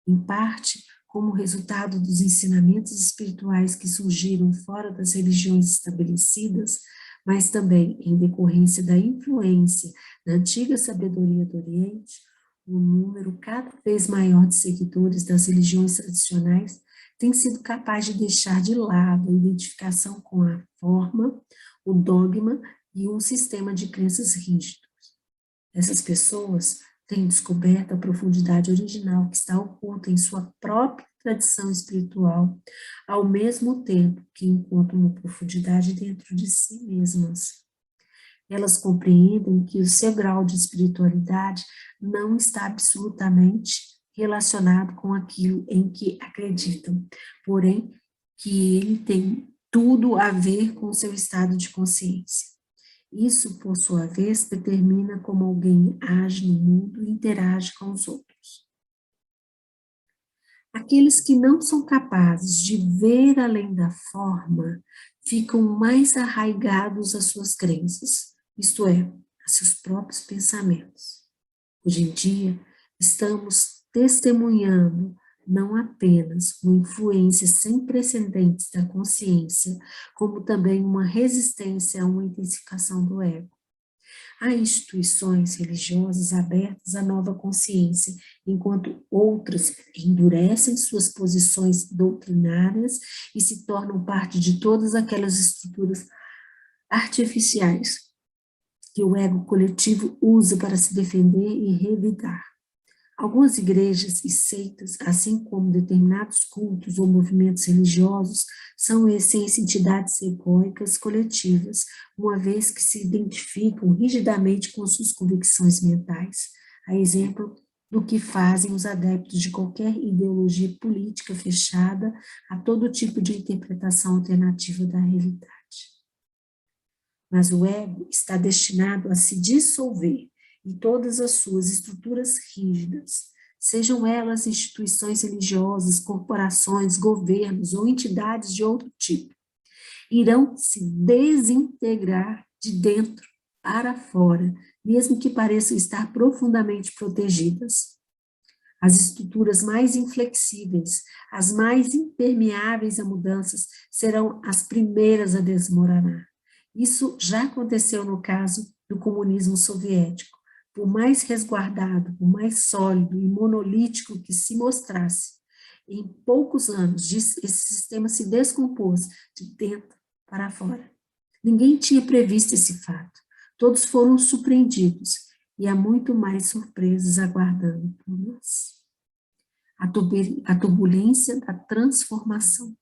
Em parte, como resultado dos ensinamentos espirituais que surgiram fora das religiões estabelecidas, mas também em decorrência da influência da antiga sabedoria do Oriente, um número cada vez maior de seguidores das religiões tradicionais tem sido capaz de deixar de lado a identificação com a forma, o dogma e um sistema de crenças rígido. Essas pessoas têm descoberto a profundidade original que está oculta em sua própria tradição espiritual, ao mesmo tempo que encontram uma profundidade dentro de si mesmas. Elas compreendem que o seu grau de espiritualidade não está absolutamente relacionado com aquilo em que acreditam, porém que ele tem tudo a ver com o seu estado de consciência. Isso, por sua vez, determina como alguém age no mundo e interage com os outros. Aqueles que não são capazes de ver além da forma ficam mais arraigados às suas crenças, isto é, a seus próprios pensamentos. Hoje em dia, estamos testemunhando não apenas uma influência sem precedentes da consciência, como também uma resistência a uma intensificação do ego. Há instituições religiosas abertas à nova consciência, enquanto outras endurecem suas posições doutrinárias e se tornam parte de todas aquelas estruturas artificiais que o ego coletivo usa para se defender e revidar. Algumas igrejas e seitas, assim como determinados cultos ou movimentos religiosos, são em essência entidades egóicas coletivas, uma vez que se identificam rigidamente com suas convicções mentais, a exemplo do que fazem os adeptos de qualquer ideologia política fechada a todo tipo de interpretação alternativa da realidade. Mas o ego está destinado a se dissolver e todas as suas estruturas rígidas, sejam elas instituições religiosas, corporações, governos ou entidades de outro tipo. irão se desintegrar de dentro para fora, mesmo que pareçam estar profundamente protegidas. As estruturas mais inflexíveis, as mais impermeáveis a mudanças, serão as primeiras a desmoronar. Isso já aconteceu no caso do comunismo soviético. Por mais resguardado, por mais sólido e monolítico que se mostrasse, em poucos anos esse sistema se descompôs de dentro para fora. Ninguém tinha previsto esse fato. Todos foram surpreendidos e há muito mais surpresas aguardando por nós. A turbulência da transformação.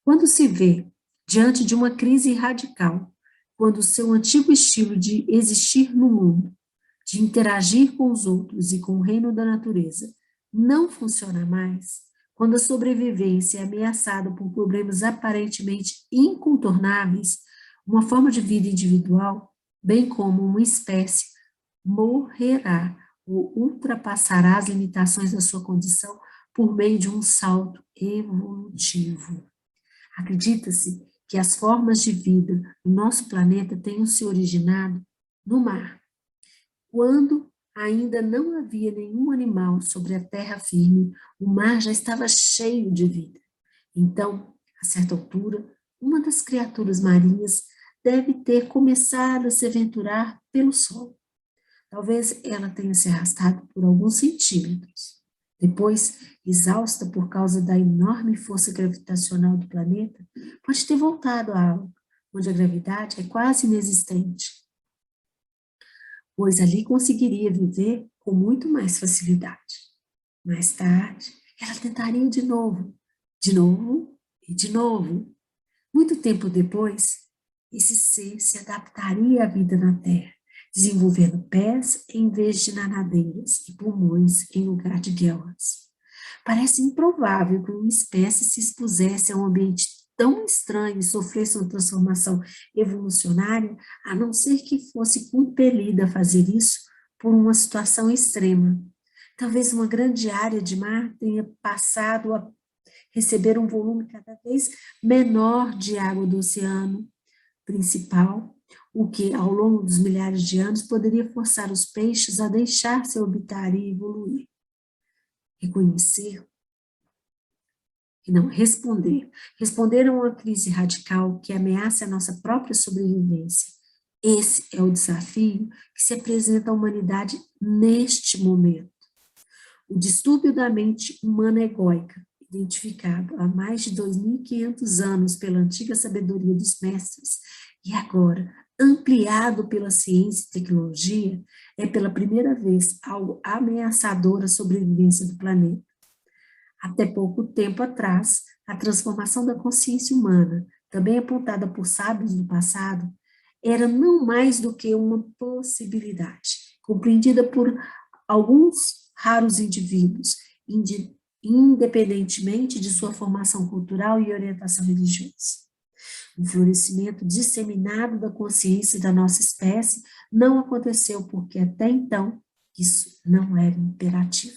Quando se vê diante de uma crise radical, quando o seu antigo estilo de existir no mundo, de interagir com os outros e com o reino da natureza, não funciona mais, quando a sobrevivência é ameaçada por problemas aparentemente incontornáveis, uma forma de vida individual, bem como uma espécie, morrerá ou ultrapassará as limitações da sua condição por meio de um salto evolutivo. Acredita-se que as formas de vida no nosso planeta tenham se originado no mar. Quando ainda não havia nenhum animal sobre a terra firme, o mar já estava cheio de vida. Então, a certa altura, uma das criaturas marinhas deve ter começado a se aventurar pelo solo. Talvez ela tenha se arrastado por alguns centímetros. Depois, exausta por causa da enorme força gravitacional do planeta, pode ter voltado à água, onde a gravidade é quase inexistente, pois ali conseguiria viver com muito mais facilidade. Mais tarde, ela tentaria de novo e de novo. Muito tempo depois, esse ser se adaptaria à vida na Terra, desenvolvendo pés em vez de nadadeiras e pulmões em lugar de guelras. Parece improvável que uma espécie se expusesse a um ambiente tão estranho e sofresse uma transformação evolucionária, a não ser que fosse compelida a fazer isso por uma situação extrema. Talvez uma grande área de mar tenha passado a receber um volume cada vez menor de água do oceano principal, o que, ao longo dos milhares de anos, poderia forçar os peixes a deixar seu habitat e evoluir. Reconhecer e não responder. Responder a uma crise radical que ameaça a nossa própria sobrevivência. Esse é o desafio que se apresenta à humanidade neste momento. O distúrbio da mente humana egóica, identificado há mais de 2.500 anos pela antiga sabedoria dos mestres, e agora ampliado pela ciência e tecnologia, é pela primeira vez algo ameaçador à sobrevivência do planeta. Até pouco tempo atrás, a transformação da consciência humana, também apontada por sábios do passado, era não mais do que uma possibilidade, compreendida por alguns raros indivíduos, independentemente de sua formação cultural e orientação religiosa. O florescimento disseminado da consciência da nossa espécie não aconteceu porque até então isso não era imperativo.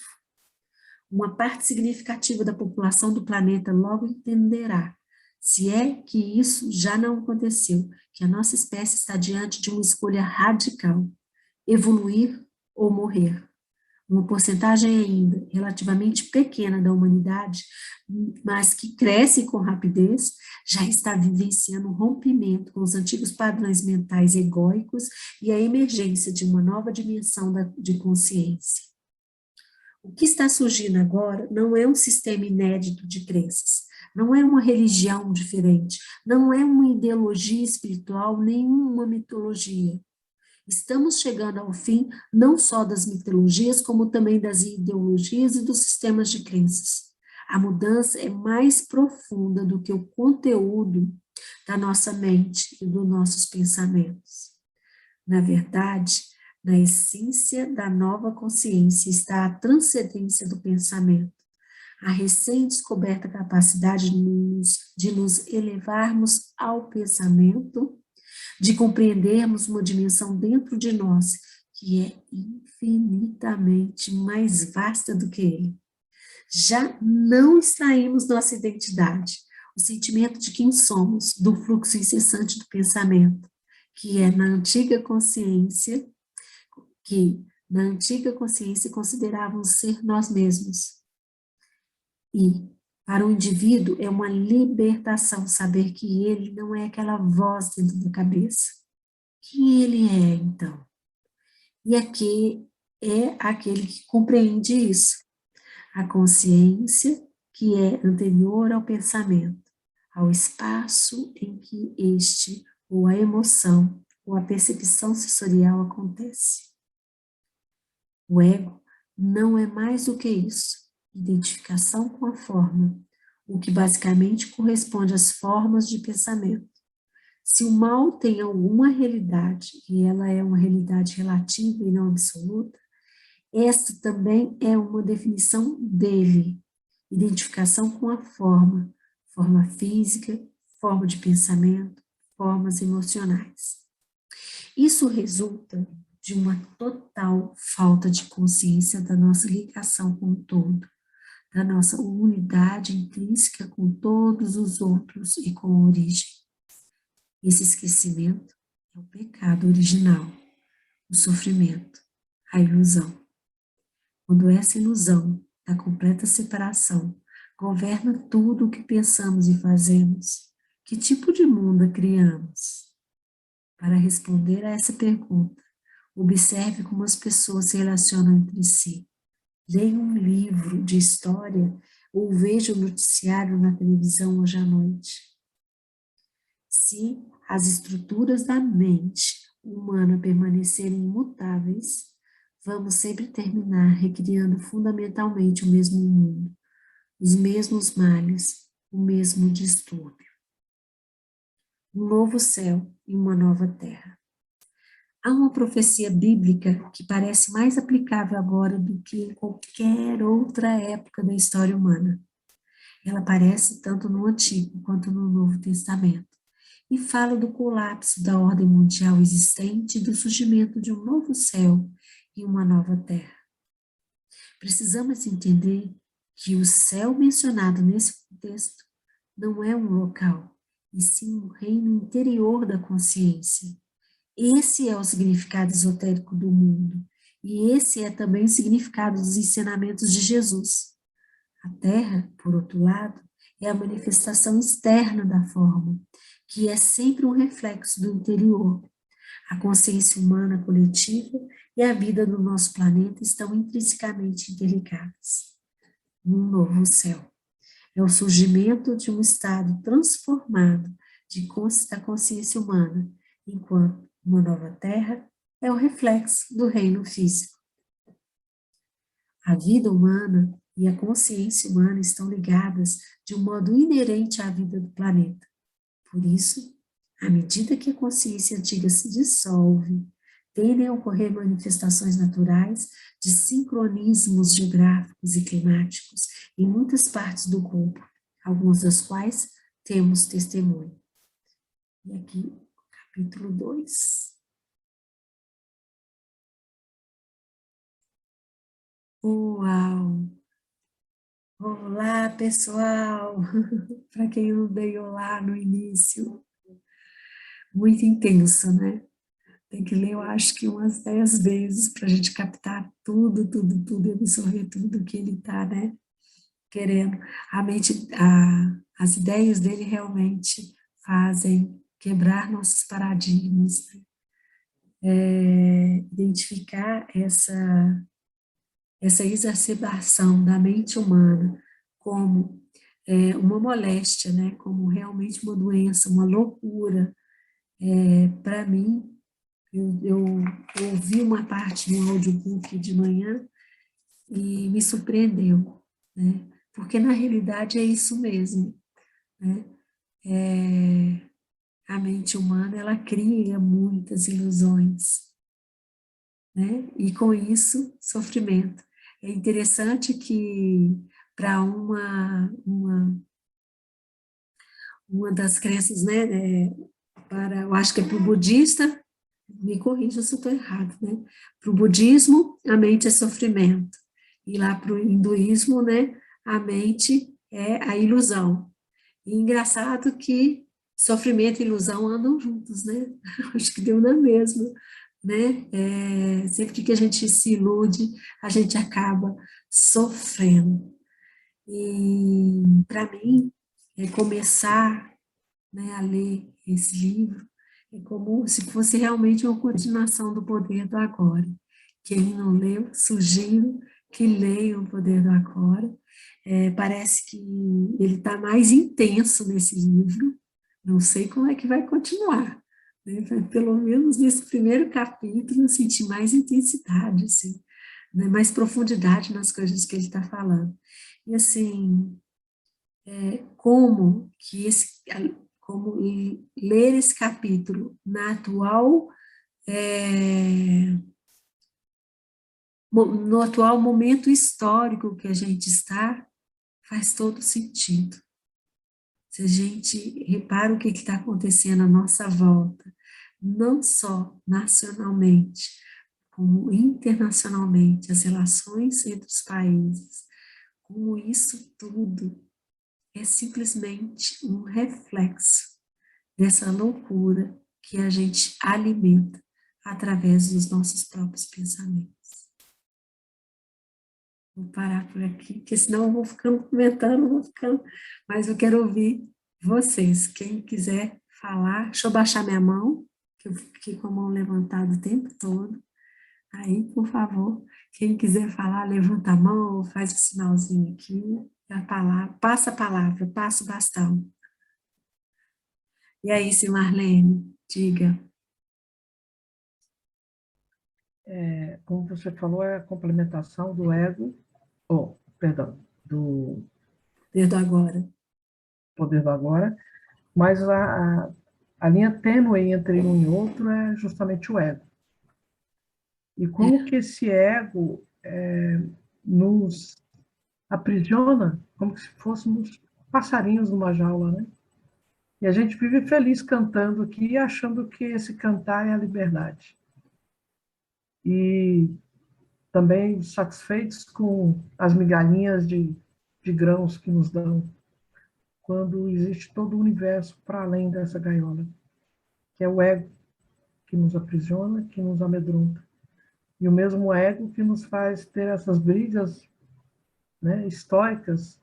Uma parte significativa da população do planeta logo entenderá, se é que isso já não aconteceu, que a nossa espécie está diante de uma escolha radical, evoluir ou morrer. Uma porcentagem ainda relativamente pequena da humanidade, mas que cresce com rapidez, já está vivenciando um rompimento com os antigos padrões mentais egóicos e a emergência de uma nova dimensão de consciência. O que está surgindo agora não é um sistema inédito de crenças, não é uma religião diferente, não é uma ideologia espiritual, nem uma mitologia. Estamos chegando ao fim não só das mitologias, como também das ideologias e dos sistemas de crenças. A mudança é mais profunda do que o conteúdo da nossa mente e dos nossos pensamentos. Na verdade, na essência da nova consciência está a transcendência do pensamento, a recém-descoberta capacidade de nos elevarmos ao pensamento, de compreendermos uma dimensão dentro de nós que é infinitamente mais vasta do que ele. Já não extraímos nossa identidade, o sentimento de quem somos, do fluxo incessante do pensamento, que é na antiga consciência, que na antiga consciência considerávamos ser nós mesmos. E para o indivíduo é uma libertação saber que ele não é aquela voz dentro da cabeça. Quem ele é, então? E aqui é aquele que compreende isso. A consciência que é anterior ao pensamento, ao espaço em que este, ou a emoção, ou a percepção sensorial acontece. O ego não é mais do que isso, identificação com a forma, o que basicamente corresponde às formas de pensamento. Se o mal tem alguma realidade, e ela é uma realidade relativa e não absoluta, esta também é uma definição dele, identificação com a forma física, forma de pensamento, formas emocionais. Isso resulta de uma total falta de consciência da nossa ligação com o todo, da nossa unidade intrínseca com todos os outros e com a origem. Esse esquecimento é o pecado original, o sofrimento, a ilusão. Quando essa ilusão da completa separação governa tudo o que pensamos e fazemos, que tipo de mundo criamos? Para responder a essa pergunta, observe como as pessoas se relacionam entre si. Leia um livro de história ou veja o noticiário na televisão hoje à noite. Se as estruturas da mente humana permanecerem imutáveis, vamos sempre terminar recriando fundamentalmente o mesmo mundo, os mesmos males, o mesmo distúrbio. Um novo céu e uma nova terra. Há uma profecia bíblica que parece mais aplicável agora do que em qualquer outra época da história humana. Ela aparece tanto no Antigo quanto no Novo Testamento e fala do colapso da ordem mundial existente e do surgimento de um novo céu e uma nova terra. Precisamos entender que o céu mencionado nesse contexto não é um local, e sim um reino interior da consciência. Esse é o significado esotérico do mundo, e esse é também o significado dos ensinamentos de Jesus. A Terra, por outro lado, é a manifestação externa da forma, que é sempre um reflexo do interior. A consciência humana coletiva e a vida do nosso planeta estão intrinsecamente interligadas. Um novo céu. É o surgimento de um estado transformado da consciência humana, enquanto uma nova terra é o reflexo do reino físico. A vida humana e a consciência humana estão ligadas de um modo inerente à vida do planeta. Por isso, à medida que a consciência antiga se dissolve, tendem a ocorrer manifestações naturais de sincronismos geográficos e climáticos em muitas partes do globo, algumas das quais temos testemunho. E aqui, capítulo 2. Uau! Olá, pessoal! Para quem não veio lá no início, muito intenso, né? Tem que ler, eu acho que umas 10 vezes para a gente captar tudo, absorver tudo que ele está, né, querendo. As ideias dele realmente fazem quebrar nossos paradigmas, né? Identificar essa exacerbação da mente humana como uma moléstia, né, como realmente uma doença, uma loucura. Para mim, eu ouvi uma parte do audiobook de manhã e me surpreendeu, né? Porque na realidade é isso mesmo, né? A mente humana, ela cria muitas ilusões, né? E com isso, sofrimento. É interessante que para uma das crenças, né, eu acho que é para o budista, me corrija se eu estou errado, né? Para o budismo, a mente é sofrimento. E lá para o hinduísmo, né, a mente é a ilusão. E engraçado que sofrimento e ilusão andam juntos, né? Acho que deu na mesma, né? Sempre que a gente se ilude, a gente acaba sofrendo. E, para mim, começar, né, a ler esse livro é como se fosse realmente uma continuação do Poder do Agora. Quem não leu, sugiro que leia o Poder do Agora. Parece que ele está mais intenso nesse livro, não sei como é que vai continuar, né? Pelo menos nesse primeiro capítulo eu senti mais intensidade, assim, né? Mais profundidade nas coisas que ele está falando. E assim, como ler esse capítulo é, no atual momento histórico que a gente está, faz todo sentido. Se a gente repara o que está acontecendo à nossa volta, não só nacionalmente, como internacionalmente, as relações entre os países, como isso tudo é simplesmente um reflexo dessa loucura que a gente alimenta através dos nossos próprios pensamentos. Vou parar por aqui, porque senão eu vou ficando comentando, mas eu quero ouvir vocês. Quem quiser falar, deixa eu baixar minha mão, que eu fiquei com a mão levantada o tempo todo. Aí, por favor, quem quiser falar, levanta a mão, faz o sinalzinho aqui, a palavra, passa o bastão. E aí, se Marlene, diga. Como você falou, é a complementação do ego, perdão, do Desde agora. poder do agora, mas a linha tênue entre um e outro é justamente o ego. E como que esse ego nos aprisiona, como se fôssemos passarinhos numa jaula, né? E a gente vive feliz cantando aqui, achando que esse cantar é a liberdade. E também satisfeitos com as migalhinhas de grãos que nos dão, quando existe todo o universo para além dessa gaiola, que é o ego que nos aprisiona, que nos amedronta. E o mesmo ego que nos faz ter essas brigas, né, históricas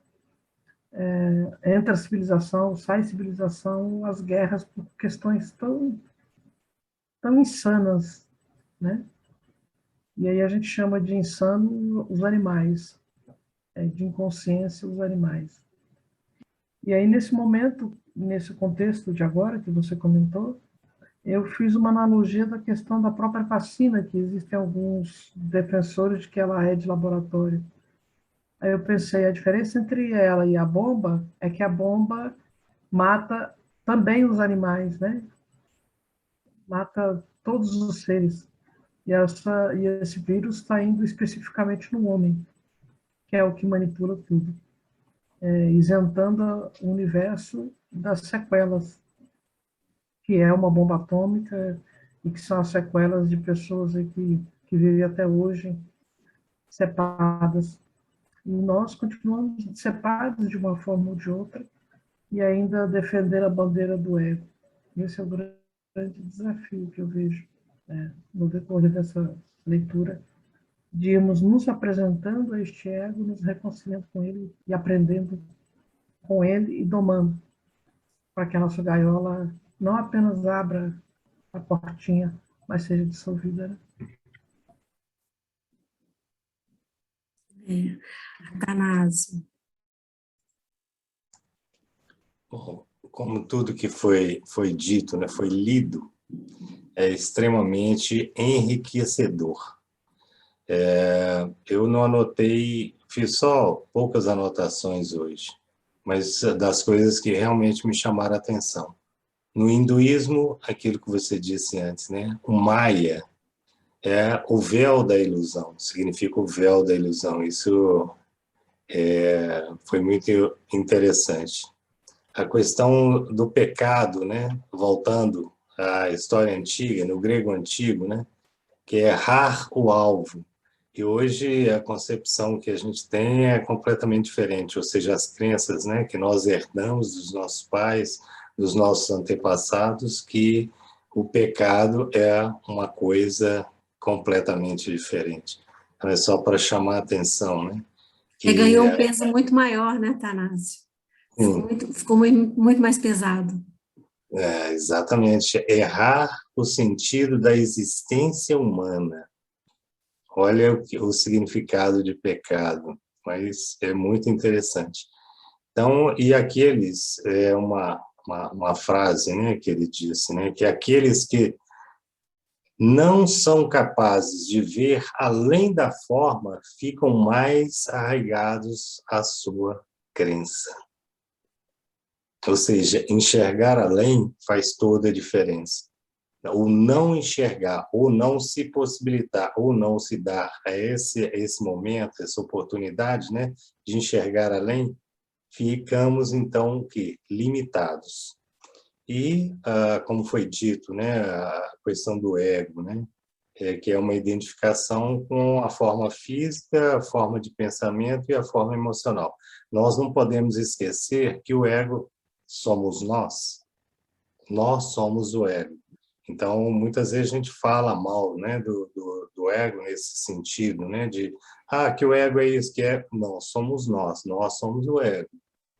entre a civilização, sai civilização, as guerras por questões tão insanas, né? E aí a gente chama de insano os animais, de inconsciência os animais. E aí nesse momento, nesse contexto de agora que você comentou, eu fiz uma analogia da questão da própria vacina, que existem alguns defensores de que ela é de laboratório. Aí eu pensei, a diferença entre ela e a bomba é que a bomba mata também os animais, né? Mata todos os seres. E esse vírus está indo especificamente no homem, que é o que manipula tudo, isentando o universo das sequelas, que é uma bomba atômica e que são as sequelas de pessoas que vivem até hoje separadas. E nós continuamos separados de uma forma ou de outra e ainda defender a bandeira do ego. Esse é o grande desafio que eu vejo no decorrer dessa leitura, de irmos nos apresentando a este ego, nos reconciliando com ele e aprendendo com ele e domando, para que a nossa gaiola não apenas abra a portinha, mas seja dissolvida. Né? Atanásio. Bom, como tudo que foi dito, né, foi lido, é extremamente enriquecedor. Eu não anotei, fiz só poucas anotações hoje, mas das coisas que realmente me chamaram a atenção. No hinduísmo, aquilo que você disse antes, né? O Maya é o véu da ilusão, significa o véu da ilusão. Isso foi muito interessante. A questão do pecado, né? Voltando à história antiga, no grego antigo, né? Que é errar o alvo. E hoje a concepção que a gente tem é completamente diferente, ou seja, as crenças, né, que nós herdamos dos nossos pais, dos nossos antepassados, que o pecado é uma coisa completamente diferente. Então, é só para chamar a atenção, né? Que, Ganhou um peso muito maior, né, Tanásio? Ficou muito mais pesado. exatamente, errar o sentido da existência humana. Olha o significado de pecado, mas é muito interessante. Então, e aqueles, é uma frase, né, que ele disse, né, que aqueles que não são capazes de ver além da forma ficam mais arraigados à sua crença. Ou seja, enxergar além faz toda a diferença. O não enxergar, ou não se possibilitar, ou não se dar a esse momento, essa oportunidade, né, de enxergar além, ficamos, então, o quê? Limitados. E, como foi dito, né, a questão do ego, né, que é uma identificação com a forma física, a forma de pensamento e a forma emocional. Nós não podemos esquecer que o ego somos nós somos o ego. Então, muitas vezes a gente fala mal, né, do ego nesse sentido, né, de, que o ego é isso, que é... Não, somos nós somos o ego.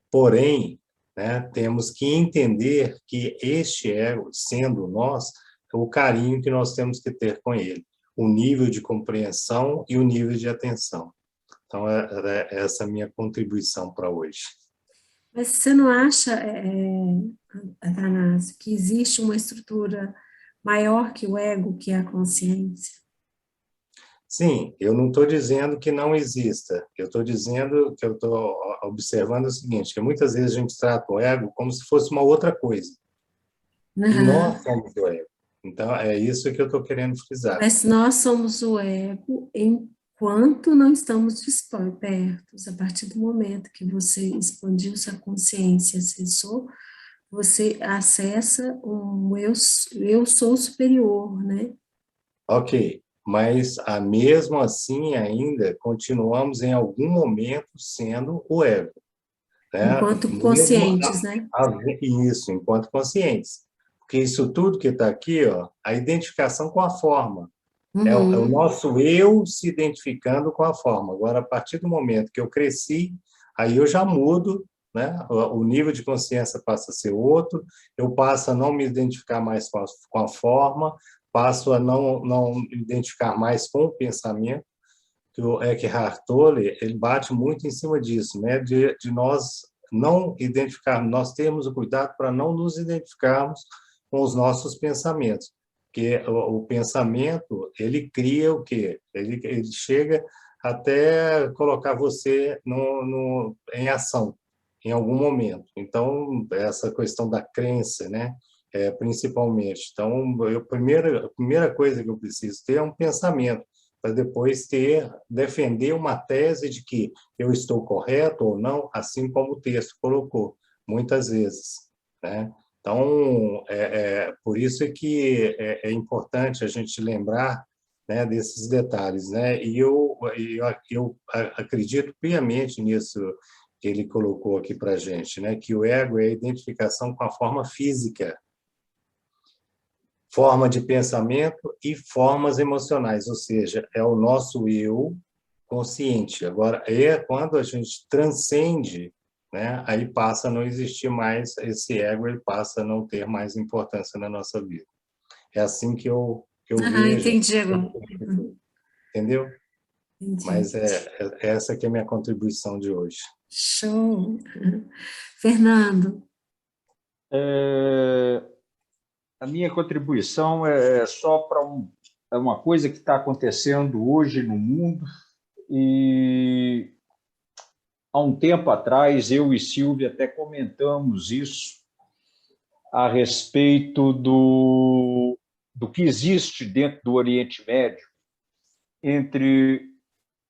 Porém, né, temos que entender que este ego, sendo nós, é o carinho que nós temos que ter com ele, o nível de compreensão e o nível de atenção. Então, é essa minha contribuição para hoje. Mas você não acha, Atanásio, que existe uma estrutura maior que o ego, que é a consciência? Sim, eu não estou dizendo que não exista, eu estou dizendo que eu estou observando o seguinte, que muitas vezes a gente trata o ego como se fosse uma outra coisa, e Uhum. nós somos o ego. Então, é isso que eu estou querendo frisar. Mas nós somos o ego enquanto não estamos despertos. A partir do momento que você expandiu sua consciência, acessou, você acessa um eu sou superior, né? Ok, mas mesmo assim ainda continuamos em algum momento sendo o ego, né? Enquanto Mesmo conscientes, né? isso, enquanto conscientes. Porque isso tudo que está aqui, ó, a identificação com a forma. É o Uhum. nosso eu se identificando com a forma. Agora, a partir do momento que eu cresci, aí eu já mudo, né? O nível de consciência passa a ser outro, eu passo a não me identificar mais com a forma, passo a não me identificar mais com o pensamento, que o Eckhart Tolle, ele bate muito em cima disso, né? De nós não identificar, nós temos o cuidado para não nos identificarmos com os nossos pensamentos, porque o pensamento, ele cria o quê? Ele chega até colocar você em ação, em algum momento. Então, essa questão da crença, né? Principalmente. Então, a primeira coisa que eu preciso ter é um pensamento, para depois defender uma tese de que eu estou correto ou não, assim como o texto colocou, muitas vezes, né? Então, por isso que é importante a gente lembrar, né, desses detalhes, né? E eu acredito piamente nisso que ele colocou aqui para a gente, né? Que o ego é a identificação com a forma física, forma de pensamento e formas emocionais, ou seja, é o nosso eu consciente. Agora, quando a gente transcende, né, aí passa a não existir mais esse ego, ele passa a não ter mais importância na nossa vida. É assim que eu vejo, Entendi agora. entendeu? Entendi. Mas essa que é a minha contribuição de hoje. Show. Fernando. A minha contribuição é só para uma coisa que está acontecendo hoje no mundo, e há um tempo atrás eu e Silvia até comentamos isso a respeito do que existe dentro do Oriente Médio entre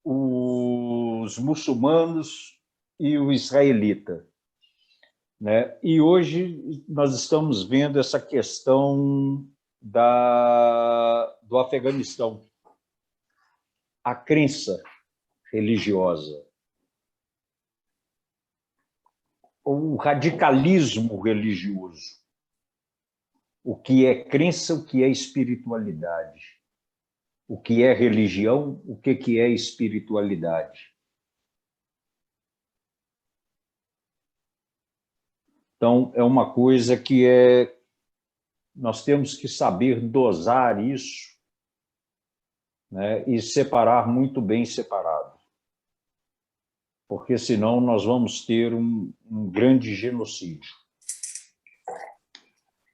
os muçulmanos e o israelita, né? E hoje nós estamos vendo essa questão do Afeganistão. a crença religiosa, ou o radicalismo religioso. O que é crença, o que é espiritualidade. O que é religião, o que é espiritualidade. Então, é uma coisa que nós temos que saber dosar isso, né, e separar muito bem separado. Porque senão nós vamos ter um grande genocídio.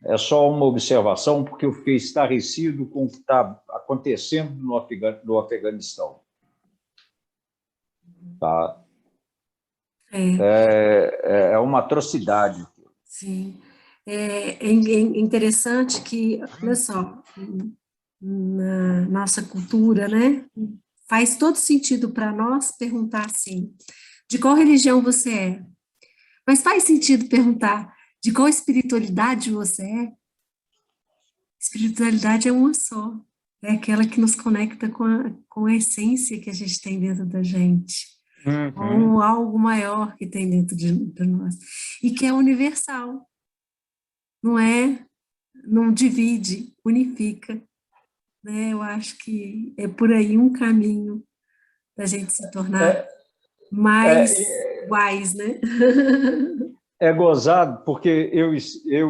É só uma observação, porque eu fiquei estarrecido com o que está acontecendo no Afeganistão. Tá? É uma atrocidade. Sim. É interessante que, olha só, na nossa cultura, né, faz todo sentido para nós perguntar assim, de qual religião você é? Mas faz sentido perguntar de qual espiritualidade você é? Espiritualidade é uma só, é aquela que nos conecta com a essência que a gente tem dentro da gente, com algo maior que tem dentro de nós, e que é universal, não divide, unifica, né? Eu acho que é por aí um caminho da gente se tornar mais wise, né? É gozado, porque eu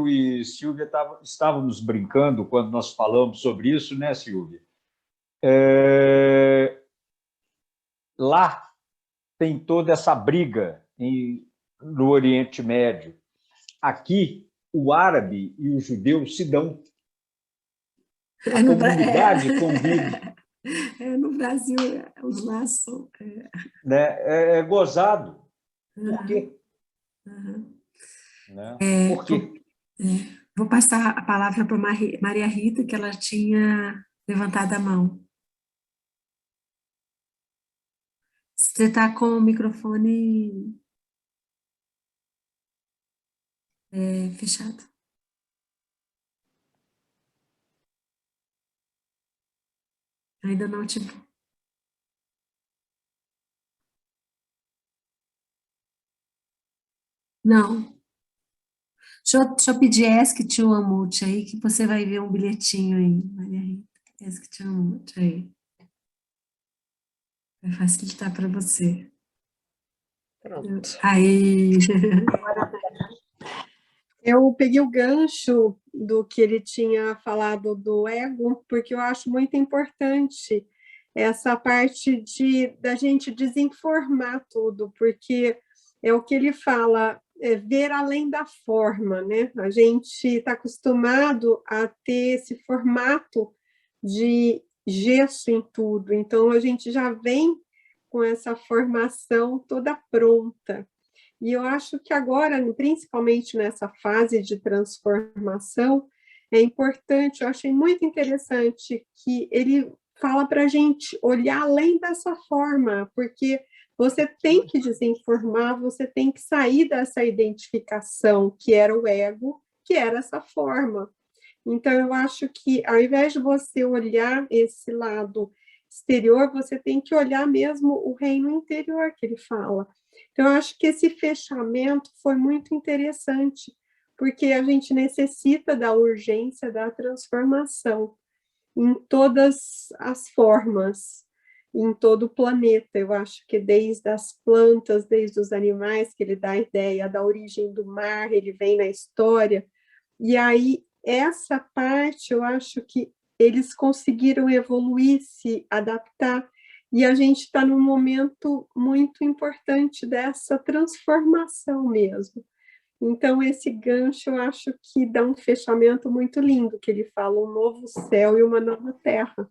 e Silvia estávamos brincando quando nós falamos sobre isso, né, Silvia? Lá tem toda essa briga no Oriente Médio. Aqui, o árabe e o judeu se dão. A comunidade convive. No Brasil, os laços são... Né? É gozado. Por quê? Né? Por quê? Vou passar a palavra para Maria Rita, que ela tinha levantado a mão. Você está com o microfone fechado. Ainda não te... Não. Deixa eu pedir Ask to Unmute aí, que você vai ver um bilhetinho aí, Maria Rita. Ask to Unmute aí. Vai facilitar para você. Pronto. Aí. Eu peguei o gancho do que ele tinha falado do ego, porque eu acho muito importante essa parte da gente desinformar tudo, porque é o que ele fala, ver além da forma, né? A gente está acostumado a ter esse formato de gesso em tudo, então a gente já vem com essa formação toda pronta. E eu acho que agora, principalmente nessa fase de transformação, é importante, eu achei muito interessante que ele fala para a gente olhar além dessa forma, porque você tem que desinformar, você tem que sair dessa identificação que era o ego, que era essa forma. Então, eu acho que ao invés de você olhar esse lado exterior, você tem que olhar mesmo o reino interior que ele fala. Então, eu acho que esse fechamento foi muito interessante, porque a gente necessita da urgência da transformação em todas as formas, em todo o planeta. Eu acho que desde as plantas, desde os animais, que ele dá a ideia da origem do mar, ele vem na história, e aí essa parte eu acho que eles conseguiram evoluir, se adaptar, e a gente está num momento muito importante dessa transformação mesmo. Então, esse gancho eu acho que dá um fechamento muito lindo, que ele fala um novo céu e uma nova terra,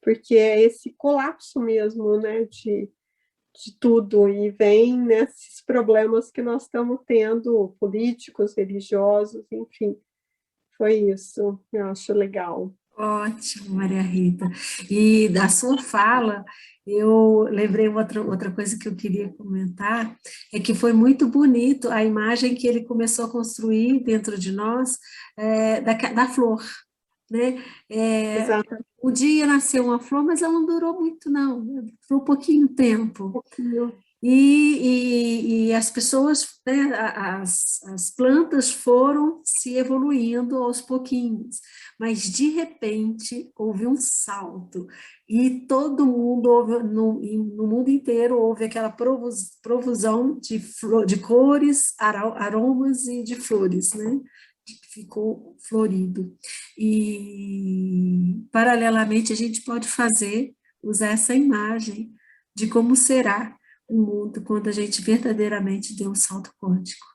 porque é esse colapso mesmo, né, de tudo, e vem nesses problemas que nós estamos tendo, políticos, religiosos, enfim, foi isso, eu acho legal. Ótimo, Maria Rita. E da sua fala, eu lembrei outra coisa que eu queria comentar, é que foi muito bonito a imagem que ele começou a construir dentro de nós da flor. né? Exato. Um dia nasceu uma flor, mas ela não durou muito, não, durou pouquinho tempo. E as pessoas, né, as plantas foram se evoluindo aos pouquinhos, mas de repente houve um salto, e todo mundo, no mundo inteiro, houve aquela provusão de cores, aromas e de flores, né? Ficou florido. E, paralelamente, a gente pode usar essa imagem de como será o mundo quando a gente verdadeiramente deu um salto quântico,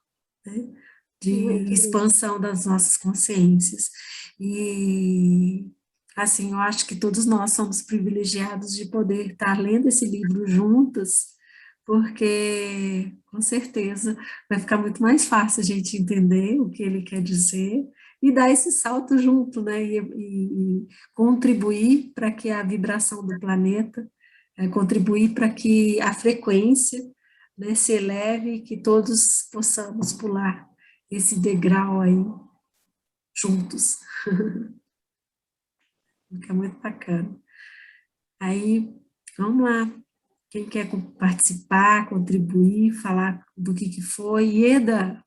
né? De expansão das nossas consciências. E, assim, eu acho que todos nós somos privilegiados de poder estar lendo esse livro juntas, porque, com certeza, vai ficar muito mais fácil a gente entender o que ele quer dizer e dar esse salto junto, né? E contribuir para que a vibração do planeta, contribuir para que a frequência, né, se eleve e que todos possamos pular esse degrau aí juntos. Fica muito bacana. Aí, vamos lá. Quem quer participar, contribuir, falar do que foi? Ieda!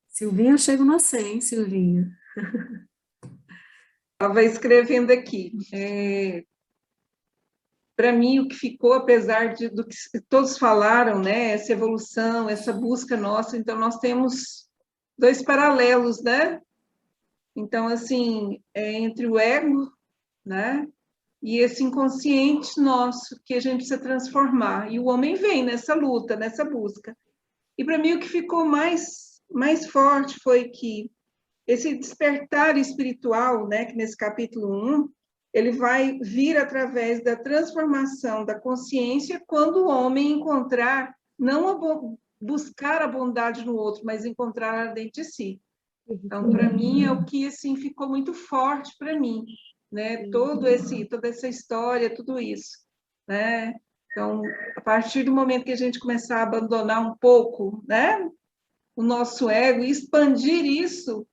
Silvinha, eu chego no 100, Silvinha. Estava escrevendo aqui. Para mim, o que ficou, apesar do que todos falaram, né, essa evolução, essa busca nossa, então nós temos dois paralelos, né? Então, assim, entre o ego, né, e esse inconsciente nosso que a gente precisa transformar. E o homem vem nessa luta, nessa busca. E para mim o que ficou mais forte foi que esse despertar espiritual, né, que nesse capítulo 1, ele vai vir através da transformação da consciência quando o homem encontrar, não buscar a bondade no outro, mas encontrar dentro de si. Então, para mim, é o que assim, ficou muito forte para mim, né? Toda essa história, tudo isso, né? Então, a partir do momento que a gente começar a abandonar um pouco, né, o nosso ego e expandir isso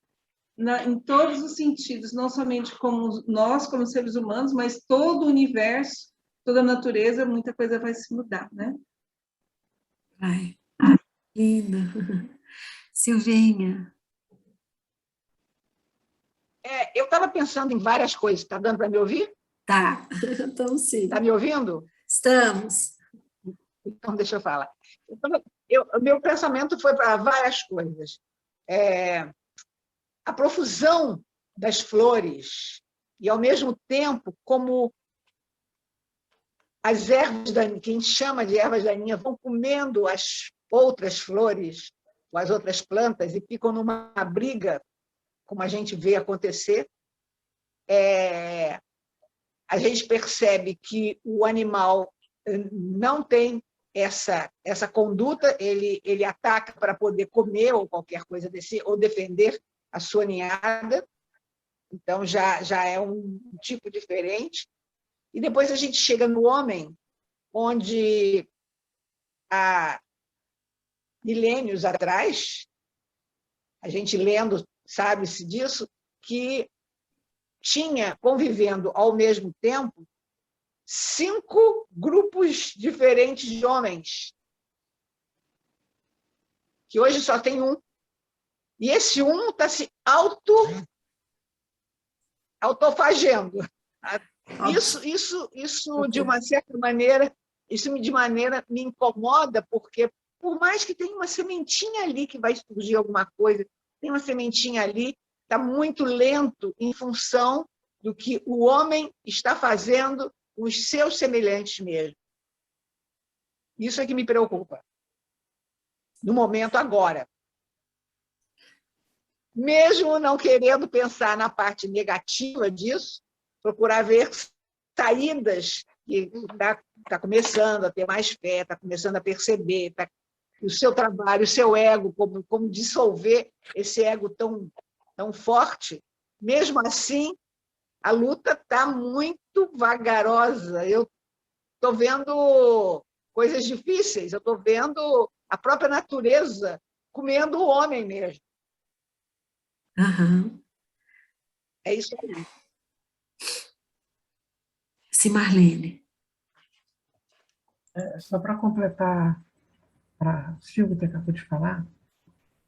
em todos os sentidos, não somente como nós, como seres humanos, mas todo o universo, toda a natureza, muita coisa vai se mudar, né? Ai, linda. Silvinha. Eu estava pensando em várias coisas. Está dando para me ouvir? Tá, então sim. Está me ouvindo? Estamos. Então, deixa eu falar. O meu pensamento foi para várias coisas. A profusão das flores e, ao mesmo tempo, como as ervas daninhas, que a gente chama de ervas daninhas, vão comendo as outras flores, ou as outras plantas, e ficam numa briga, como a gente vê acontecer. A gente percebe que o animal não tem essa conduta, ele ataca para poder comer ou qualquer coisa desse, ou defender a sua ninhada, então já é um tipo diferente. E depois a gente chega no homem, onde há milênios atrás, a gente lendo sabe-se disso, que tinha convivendo ao mesmo tempo 5 grupos diferentes de homens, que hoje só tem um. E esse um está se autofagendo. Isso de uma certa maneira, me incomoda, porque por mais que tenha uma sementinha ali que vai surgir alguma coisa, tem uma sementinha ali, está muito lento em função do que o homem está fazendo com os seus semelhantes mesmo. Isso é que me preocupa, no momento agora. Mesmo não querendo pensar na parte negativa disso, procurar ver saídas, que está começando a ter mais fé, está começando a perceber, o seu trabalho, o seu ego, como dissolver esse ego tão forte. Mesmo assim, a luta está muito vagarosa. Eu estou vendo coisas difíceis, eu estou vendo a própria natureza comendo o homem mesmo. Aham. É isso aí. Sim, Marlene. Só para completar, para Silvia que acabou de falar,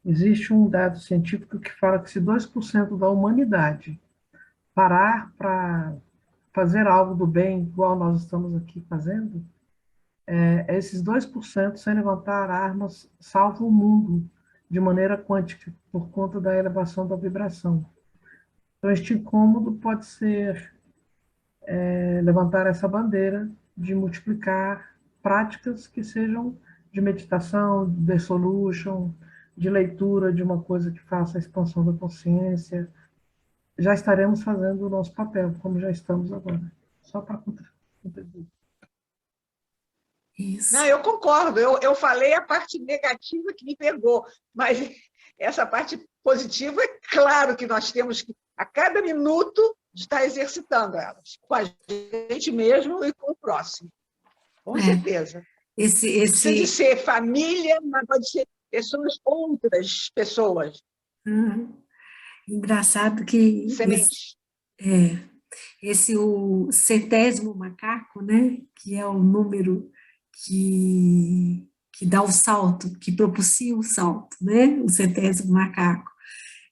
existe um dado científico que fala que se 2% da humanidade parar para fazer algo do bem, igual nós estamos aqui fazendo, esses 2% sem levantar armas salvam o mundo de maneira quântica, por conta da elevação da vibração. Então, este incômodo pode ser levantar essa bandeira de multiplicar práticas que sejam de meditação, de dissolution, de leitura de uma coisa que faça a expansão da consciência. Já estaremos fazendo o nosso papel, como já estamos agora. Só para contribuir. Isso. Não, eu concordo. Eu falei a parte negativa que me pegou, mas essa parte positiva, é claro que nós temos que, a cada minuto, estar exercitando elas, com a gente mesmo e com o próximo. Com certeza. Precisa de ser família, mas pode ser pessoas, outras pessoas. Engraçado que sementes. Esse o 100º macaco, né, que é o número que dá o salto, que propicia o salto, né, o 100º macaco.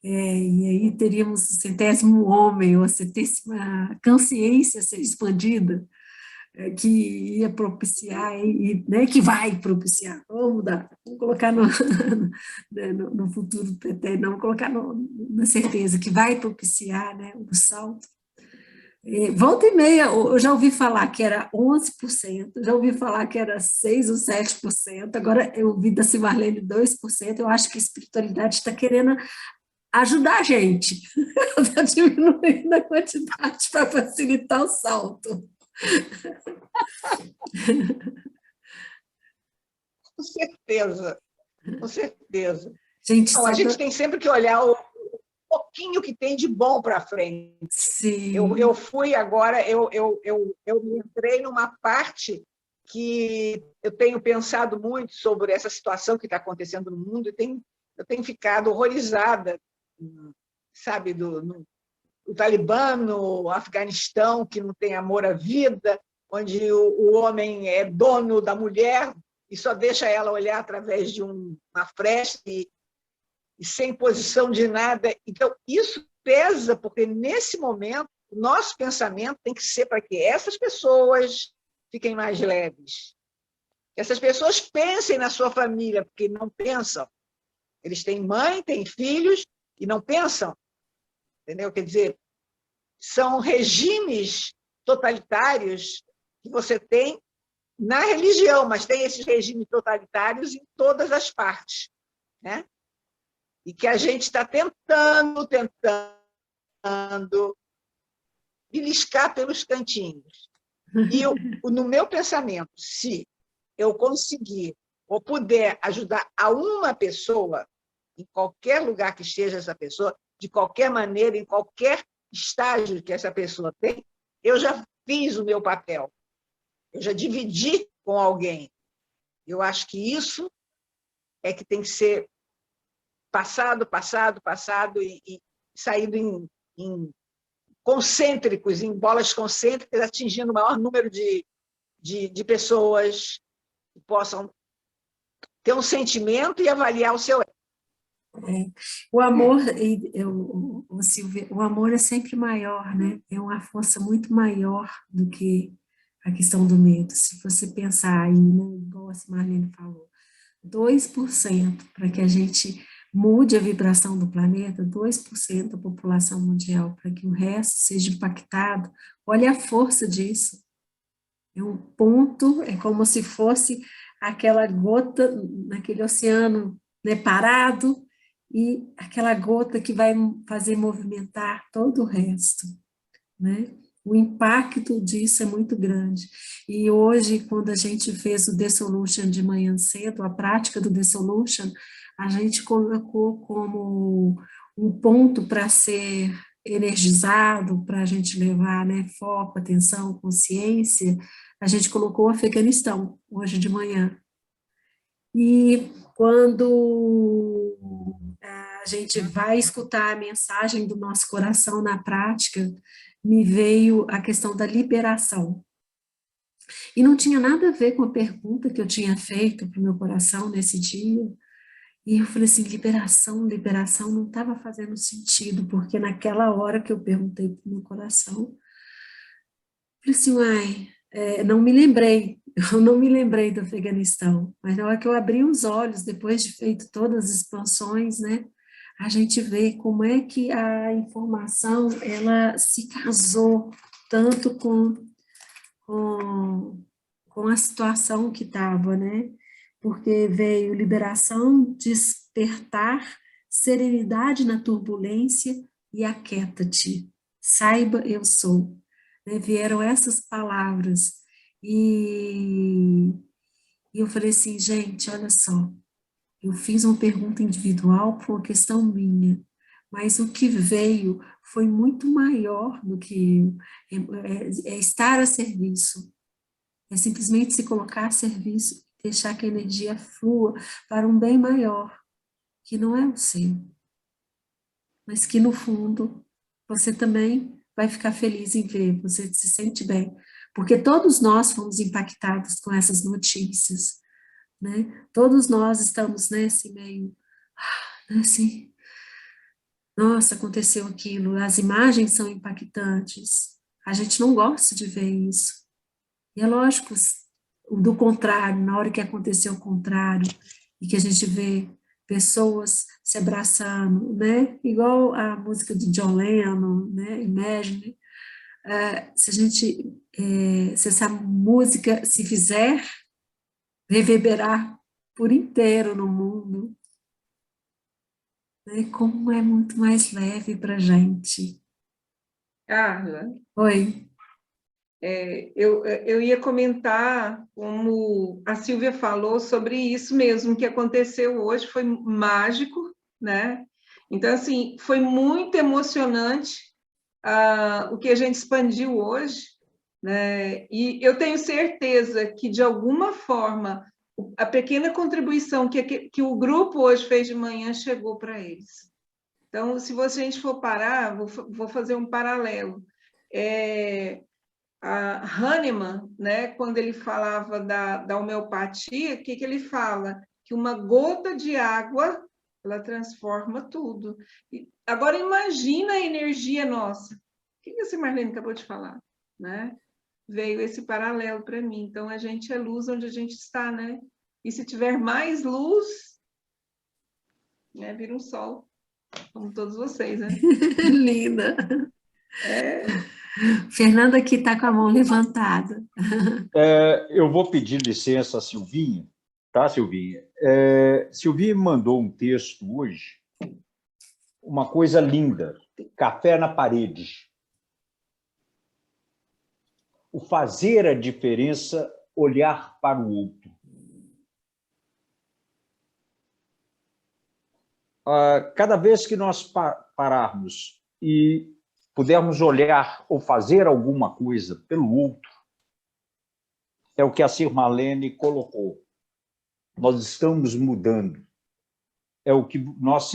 E aí teríamos o 100º homem, ou a 100ª consciência ser expandida, que ia propiciar, né, que vai propiciar, vamos mudar, vamos colocar no futuro pretérito, não, vamos colocar na certeza, que vai propiciar, né, o salto. Volta e meia, eu já ouvi falar que era 11%, já ouvi falar que era 6% ou 7%, agora eu ouvi da Cimarlene 2%, eu acho que a espiritualidade está querendo ajudar a gente, está diminuindo a quantidade para facilitar o salto. Com certeza, com certeza. Gente, a gente tem sempre que olhar o pouquinho que tem de bom para frente. Sim. Eu fui agora, eu me entrei numa parte que eu tenho pensado muito sobre essa situação que está acontecendo no mundo e eu tenho ficado horrorizada, sabe, o Talibã, no Afeganistão, que não tem amor à vida, onde o homem é dono da mulher e só deixa ela olhar através de uma fresta e sem posição de nada. Então, isso pesa, porque, nesse momento, o nosso pensamento tem que ser para que essas pessoas fiquem mais leves. Que essas pessoas pensem na sua família, porque não pensam. Eles têm mãe, têm filhos e não pensam. Entendeu? Quer dizer, são regimes totalitários que você tem na religião, mas tem esses regimes totalitários em todas as partes, né? E que a gente está tentando beliscar pelos cantinhos. E no meu pensamento, se eu conseguir ou puder ajudar a uma pessoa, em qualquer lugar que esteja essa pessoa, de qualquer maneira, em qualquer estágio que essa pessoa tem, eu já fiz o meu papel. Eu já dividi com alguém. Eu acho que isso é que tem que ser passado e saído em concêntricos, em bolas concêntricas, atingindo o maior número de pessoas que possam ter um sentimento e avaliar o seu erro. O amor, Silvia, o amor é sempre maior, né? É uma força muito maior do que a questão do medo. Se você pensar aí, né, igual a Marlene falou, 2% para que a gente mude a vibração do planeta, 2% da população mundial, para que o resto seja impactado. Olha a força disso. É um ponto, é como se fosse aquela gota naquele oceano, né, parado, e aquela gota que vai fazer movimentar todo o resto, né? O impacto disso é muito grande. E hoje, quando a gente fez o Dissolution de manhã cedo, a prática do Dissolution, a gente colocou como um ponto para ser energizado, para a gente levar, né, foco, atenção, consciência, a gente colocou o Afeganistão, hoje de manhã. E quando a gente vai escutar a mensagem do nosso coração na prática, me veio a questão da liberação. E não tinha nada a ver com a pergunta que eu tinha feito para o meu coração nesse dia. E eu falei assim, liberação, liberação, não estava fazendo sentido, porque naquela hora que eu perguntei para o meu coração, eu falei assim, não me lembrei, eu não me lembrei do Afeganistão, mas na hora que eu abri os olhos, depois de feito todas as expansões, né, a gente vê como é que a informação, ela se casou tanto com a situação que estava, né, porque veio liberação, despertar, serenidade na turbulência e aquieta-te, saiba eu sou. Né, vieram essas palavras, e eu falei assim, gente, olha só, eu fiz uma pergunta individual por uma questão minha, mas o que veio foi muito maior do que eu, é estar a serviço, é simplesmente se colocar a serviço, deixar que a energia flua para um bem maior, que não é o seu, mas que no fundo você também vai ficar feliz em ver, você se sente bem, porque todos nós fomos impactados com essas notícias, né? Todos nós estamos nesse meio, né, assim, nossa, aconteceu aquilo, as imagens são impactantes, a gente não gosta de ver isso, e é lógico, do contrário, na hora que aconteceu o contrário, e que a gente vê pessoas se abraçando, né, igual a música de John Lennon, né, Imagine, se essa música se fizer reverberar por inteiro no mundo, né, como é muito mais leve para a gente. Carla, Oi. eu ia comentar, como a Silvia falou, sobre isso mesmo que aconteceu hoje, foi mágico, né? Então, assim, foi muito emocionante o que a gente expandiu hoje, né? E eu tenho certeza que, de alguma forma, a pequena contribuição que o grupo hoje fez de manhã chegou para eles. Então, se a gente for parar, vou fazer um paralelo. A Hahnemann, né, quando ele falava da homeopatia, o que ele fala? Que uma gota de água, ela transforma tudo. Agora, imagina a energia nossa. O que a Marlene acabou de falar? Né? Veio esse paralelo para mim. Então, a gente é luz onde a gente está, né? E se tiver mais luz, né, vira um sol, como todos vocês, né? Linda. Fernanda aqui está com a mão levantada. Eu vou pedir licença a Silvinha, tá, Silvinha? Silvinha me mandou um texto hoje, uma coisa linda, Café na Parede. O fazer a diferença, olhar para o outro. Cada vez que nós pararmos e pudermos olhar ou fazer alguma coisa pelo outro, é o que a Marlene colocou. Nós estamos mudando. É o que nós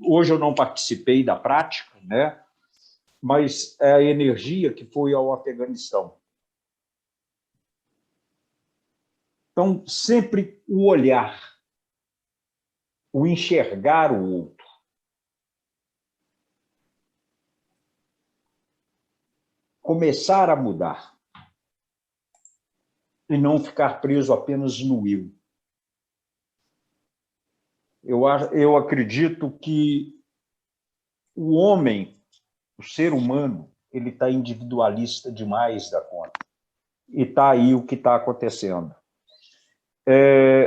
hoje eu não participei da prática, né? Mas é a energia que foi ao Afeganistão. Então, sempre o olhar, o enxergar o outro. Começar a mudar. E não ficar preso apenas no eu. Eu acredito que o homem, o ser humano, ele está individualista demais da conta. E está aí o que está acontecendo.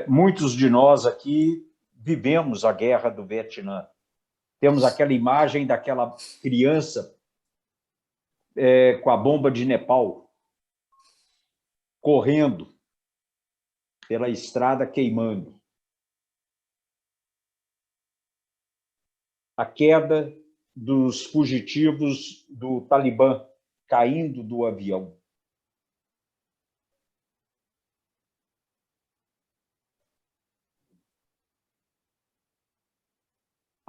Muitos de nós aqui vivemos a guerra do Vietnã. Temos aquela imagem daquela criança com a bomba de Nepal, correndo pela estrada queimando. A queda dos fugitivos do Talibã caindo do avião.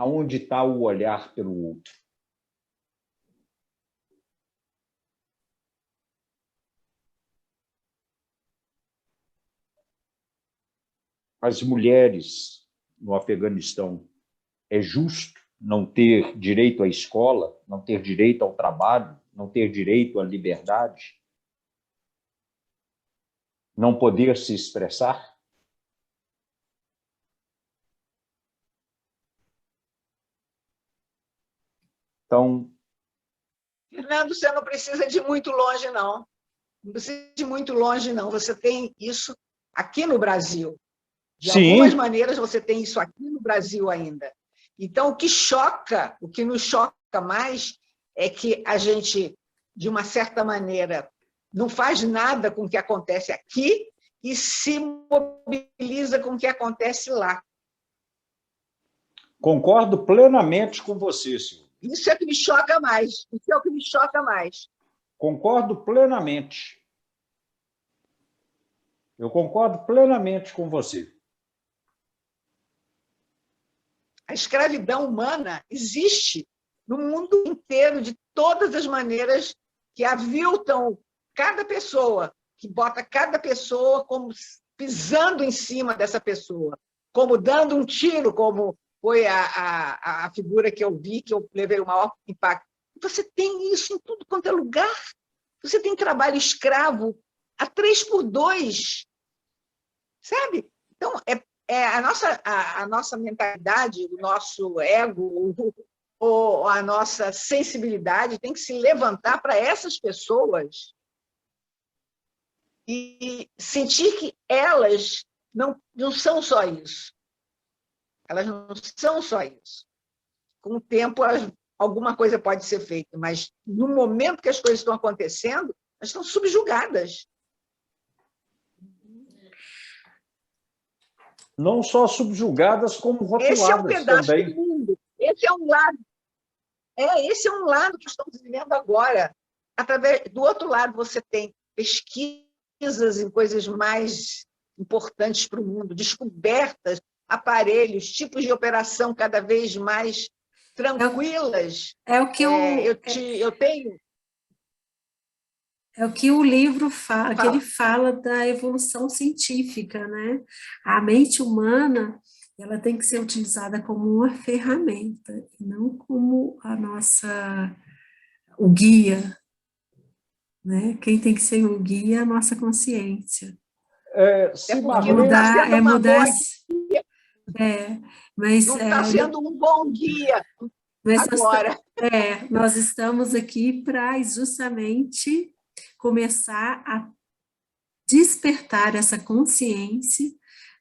aonde está o olhar pelo outro. As mulheres no Afeganistão, é justo não ter direito à escola, não ter direito ao trabalho, não ter direito à liberdade, não poder se expressar? Então, Fernando, você não precisa de ir muito longe, não. Não precisa de ir muito longe, não. Você tem isso aqui no Brasil. De algumas maneiras, você tem isso aqui no Brasil ainda. Então, o que nos choca mais é que a gente, de uma certa maneira, não faz nada com o que acontece aqui e se mobiliza com o que acontece lá. Concordo plenamente com você, Silvia. Isso é o que me choca mais. Isso é o que me choca mais. Concordo plenamente. Eu concordo plenamente com você. A escravidão humana existe no mundo inteiro, de todas as maneiras que aviltam cada pessoa, que bota cada pessoa como pisando em cima dessa pessoa, como dando um tiro, como foi a figura que eu vi, que eu levei o maior impacto. Você tem isso em tudo quanto é lugar. Você tem trabalho escravo a 3x2, sabe? Então, a nossa mentalidade, o nosso ego, ou a nossa sensibilidade tem que se levantar para essas pessoas e sentir que elas não são só isso. Elas não são só isso. Com o tempo, alguma coisa pode ser feita, mas no momento que as coisas estão acontecendo, elas estão subjugadas. Não só subjugadas, como rotuladas Esse é um pedaço também. do mundo. Esse é um lado. Esse é um lado que estamos vivendo agora. Do outro lado, você tem pesquisas em coisas mais importantes para o mundo, descobertas, aparelhos, tipos de operação cada vez mais tranquilas. É o que eu tenho... É o que o livro fala, que ele fala da evolução científica, né? A mente humana, ela tem que ser utilizada como uma ferramenta, e não como o guia, né? Quem tem que ser o guia é a nossa consciência. Marlene, Mas não está sendo um bom guia agora. Nós estamos aqui para justamente começar a despertar essa consciência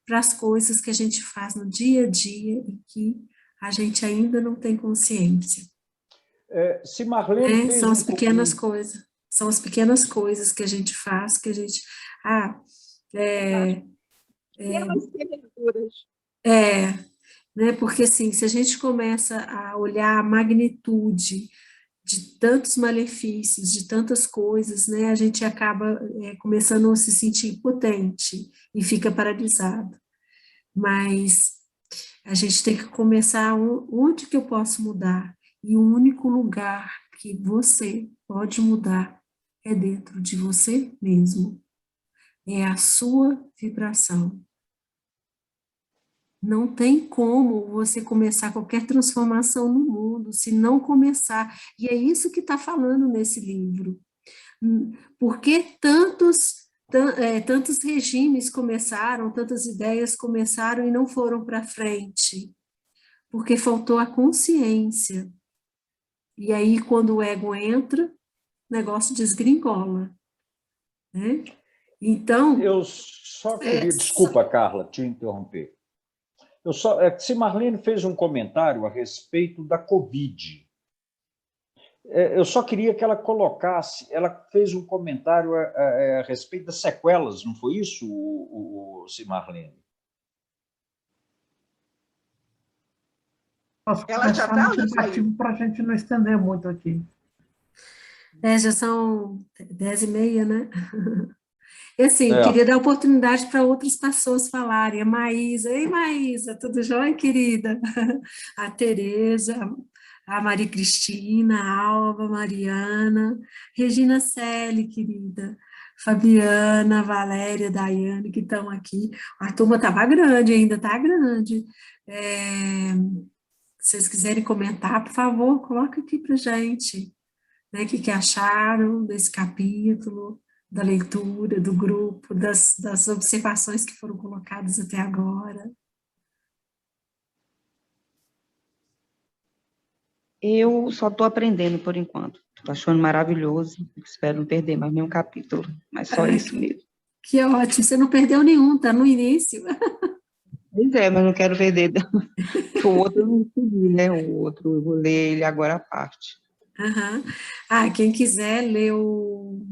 para as coisas que a gente faz no dia a dia e que a gente ainda não tem consciência. Se Marlene fez são as pequenas coisas. São as pequenas coisas que a gente faz, que a gente... né? Porque assim, se a gente começa a olhar a magnitude de tantos malefícios, de tantas coisas, né, a gente acaba começando a se sentir impotente e fica paralisado. Mas a gente tem que começar onde que eu posso mudar, e o único lugar que você pode mudar é dentro de você mesmo, é a sua vibração. Não tem como você começar qualquer transformação no mundo se não começar. E é isso que está falando nesse livro. Por que tantos regimes começaram, tantas ideias começaram e não foram para frente? Porque faltou a consciência. E aí, quando o ego entra, o negócio desgringola. Né? Então... Eu só queria... Desculpa, Carla, te interromper. Se Marlene fez um comentário a respeito da Covid, eu só queria que ela colocasse, ela fez um comentário a respeito das sequelas, não foi isso, Marlene? Posso Ela já começar está no indicativo para a gente não estender muito aqui. Já são 10h30, né? E assim, É. queria dar oportunidade para outras pessoas falarem. A Maísa, ei Maísa, tudo jóia, querida? A Tereza, a Maria Cristina, a Alva, a Mariana, Regina Selle, querida, Fabiana, Valéria, Daiane, que estão aqui. A turma estava grande, ainda está grande. Se vocês quiserem comentar, por favor, coloca aqui para gente, né, o que acharam desse capítulo, da leitura, do grupo, das observações que foram colocadas até agora. Eu só estou aprendendo por enquanto. Estou achando maravilhoso. Espero não perder mais nenhum capítulo, mas só isso mesmo. Que ótimo, você não perdeu nenhum, está no início. Pois é, mas não quero perder. O outro eu não segui, né? O outro eu vou ler ele agora à parte. Uhum. Ah, quem quiser ler o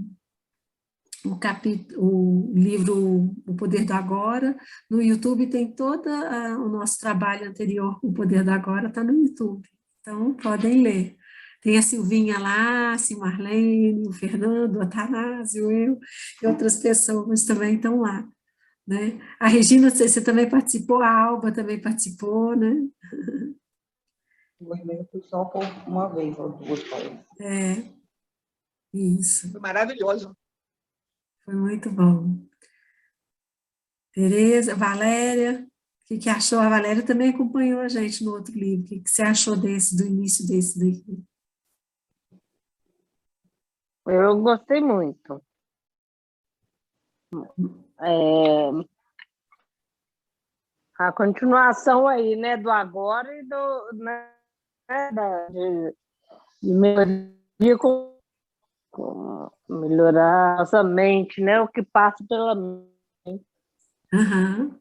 livro O Poder do Agora, no YouTube tem todo o nosso trabalho anterior, O Poder do Agora, está no YouTube. Então, podem ler. Tem a Silvinha lá, a Marlene, o Fernando, o Atanásio, eu e outras pessoas também estão lá, né? A Regina, você também participou, a Alba também participou, né? Eu fui só por uma vez ou duas, parece. Isso. Foi maravilhoso. Foi muito bom. Tereza, Valéria, o que achou? A Valéria também acompanhou a gente no outro livro. O que você achou do início desse daqui? Eu gostei muito. A continuação aí, né, do agora e do, né, de melhoria com melhorar a nossa mente, né, o que passa pela mente. Uhum.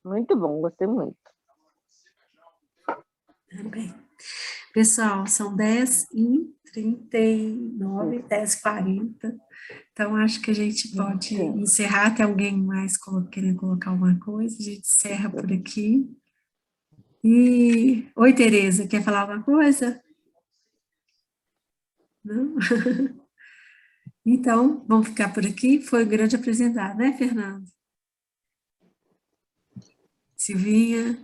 Muito bom, gostei muito. Bem. Pessoal, são 10h39, 10h40, então acho que a gente pode encerrar. Tem alguém mais querendo colocar alguma coisa? A gente encerra por aqui. Oi, Tereza, quer falar alguma coisa? Não? Então, vamos ficar por aqui. Foi um grande aprendizado, né, Fernando? Silvinha?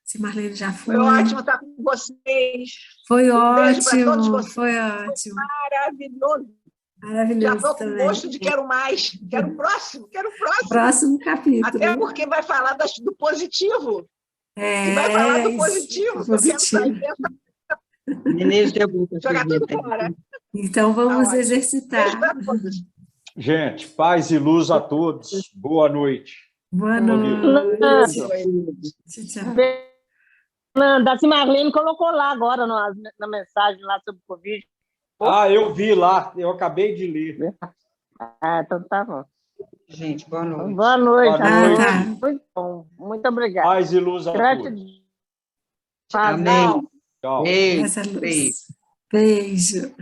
Se Marlene já foi. Foi ótimo estar com vocês. Foi Beijo para todos ótimo, vocês. foi ótimo. Maravilhoso. Maravilhoso. Já estou com também. gosto de quero mais, quero o próximo, quero o próximo. Próximo capítulo. Até porque vai falar do positivo. E vai falar do positivo. Eu quero sair dessa. Jogar tudo fora. Então vamos exercitar. Gente, paz e luz a todos. Boa noite. Boa noite. Tchau. Fernanda, a Marlene colocou lá agora na mensagem lá sobre o Covid. Eu vi lá, eu acabei de ler. Então tá bom. Gente, boa noite. Boa noite. Boa noite. Muito bom. Muito obrigada. Paz e luz a todos. Amém. Tchau. Beijo. Essa luz. Beijo.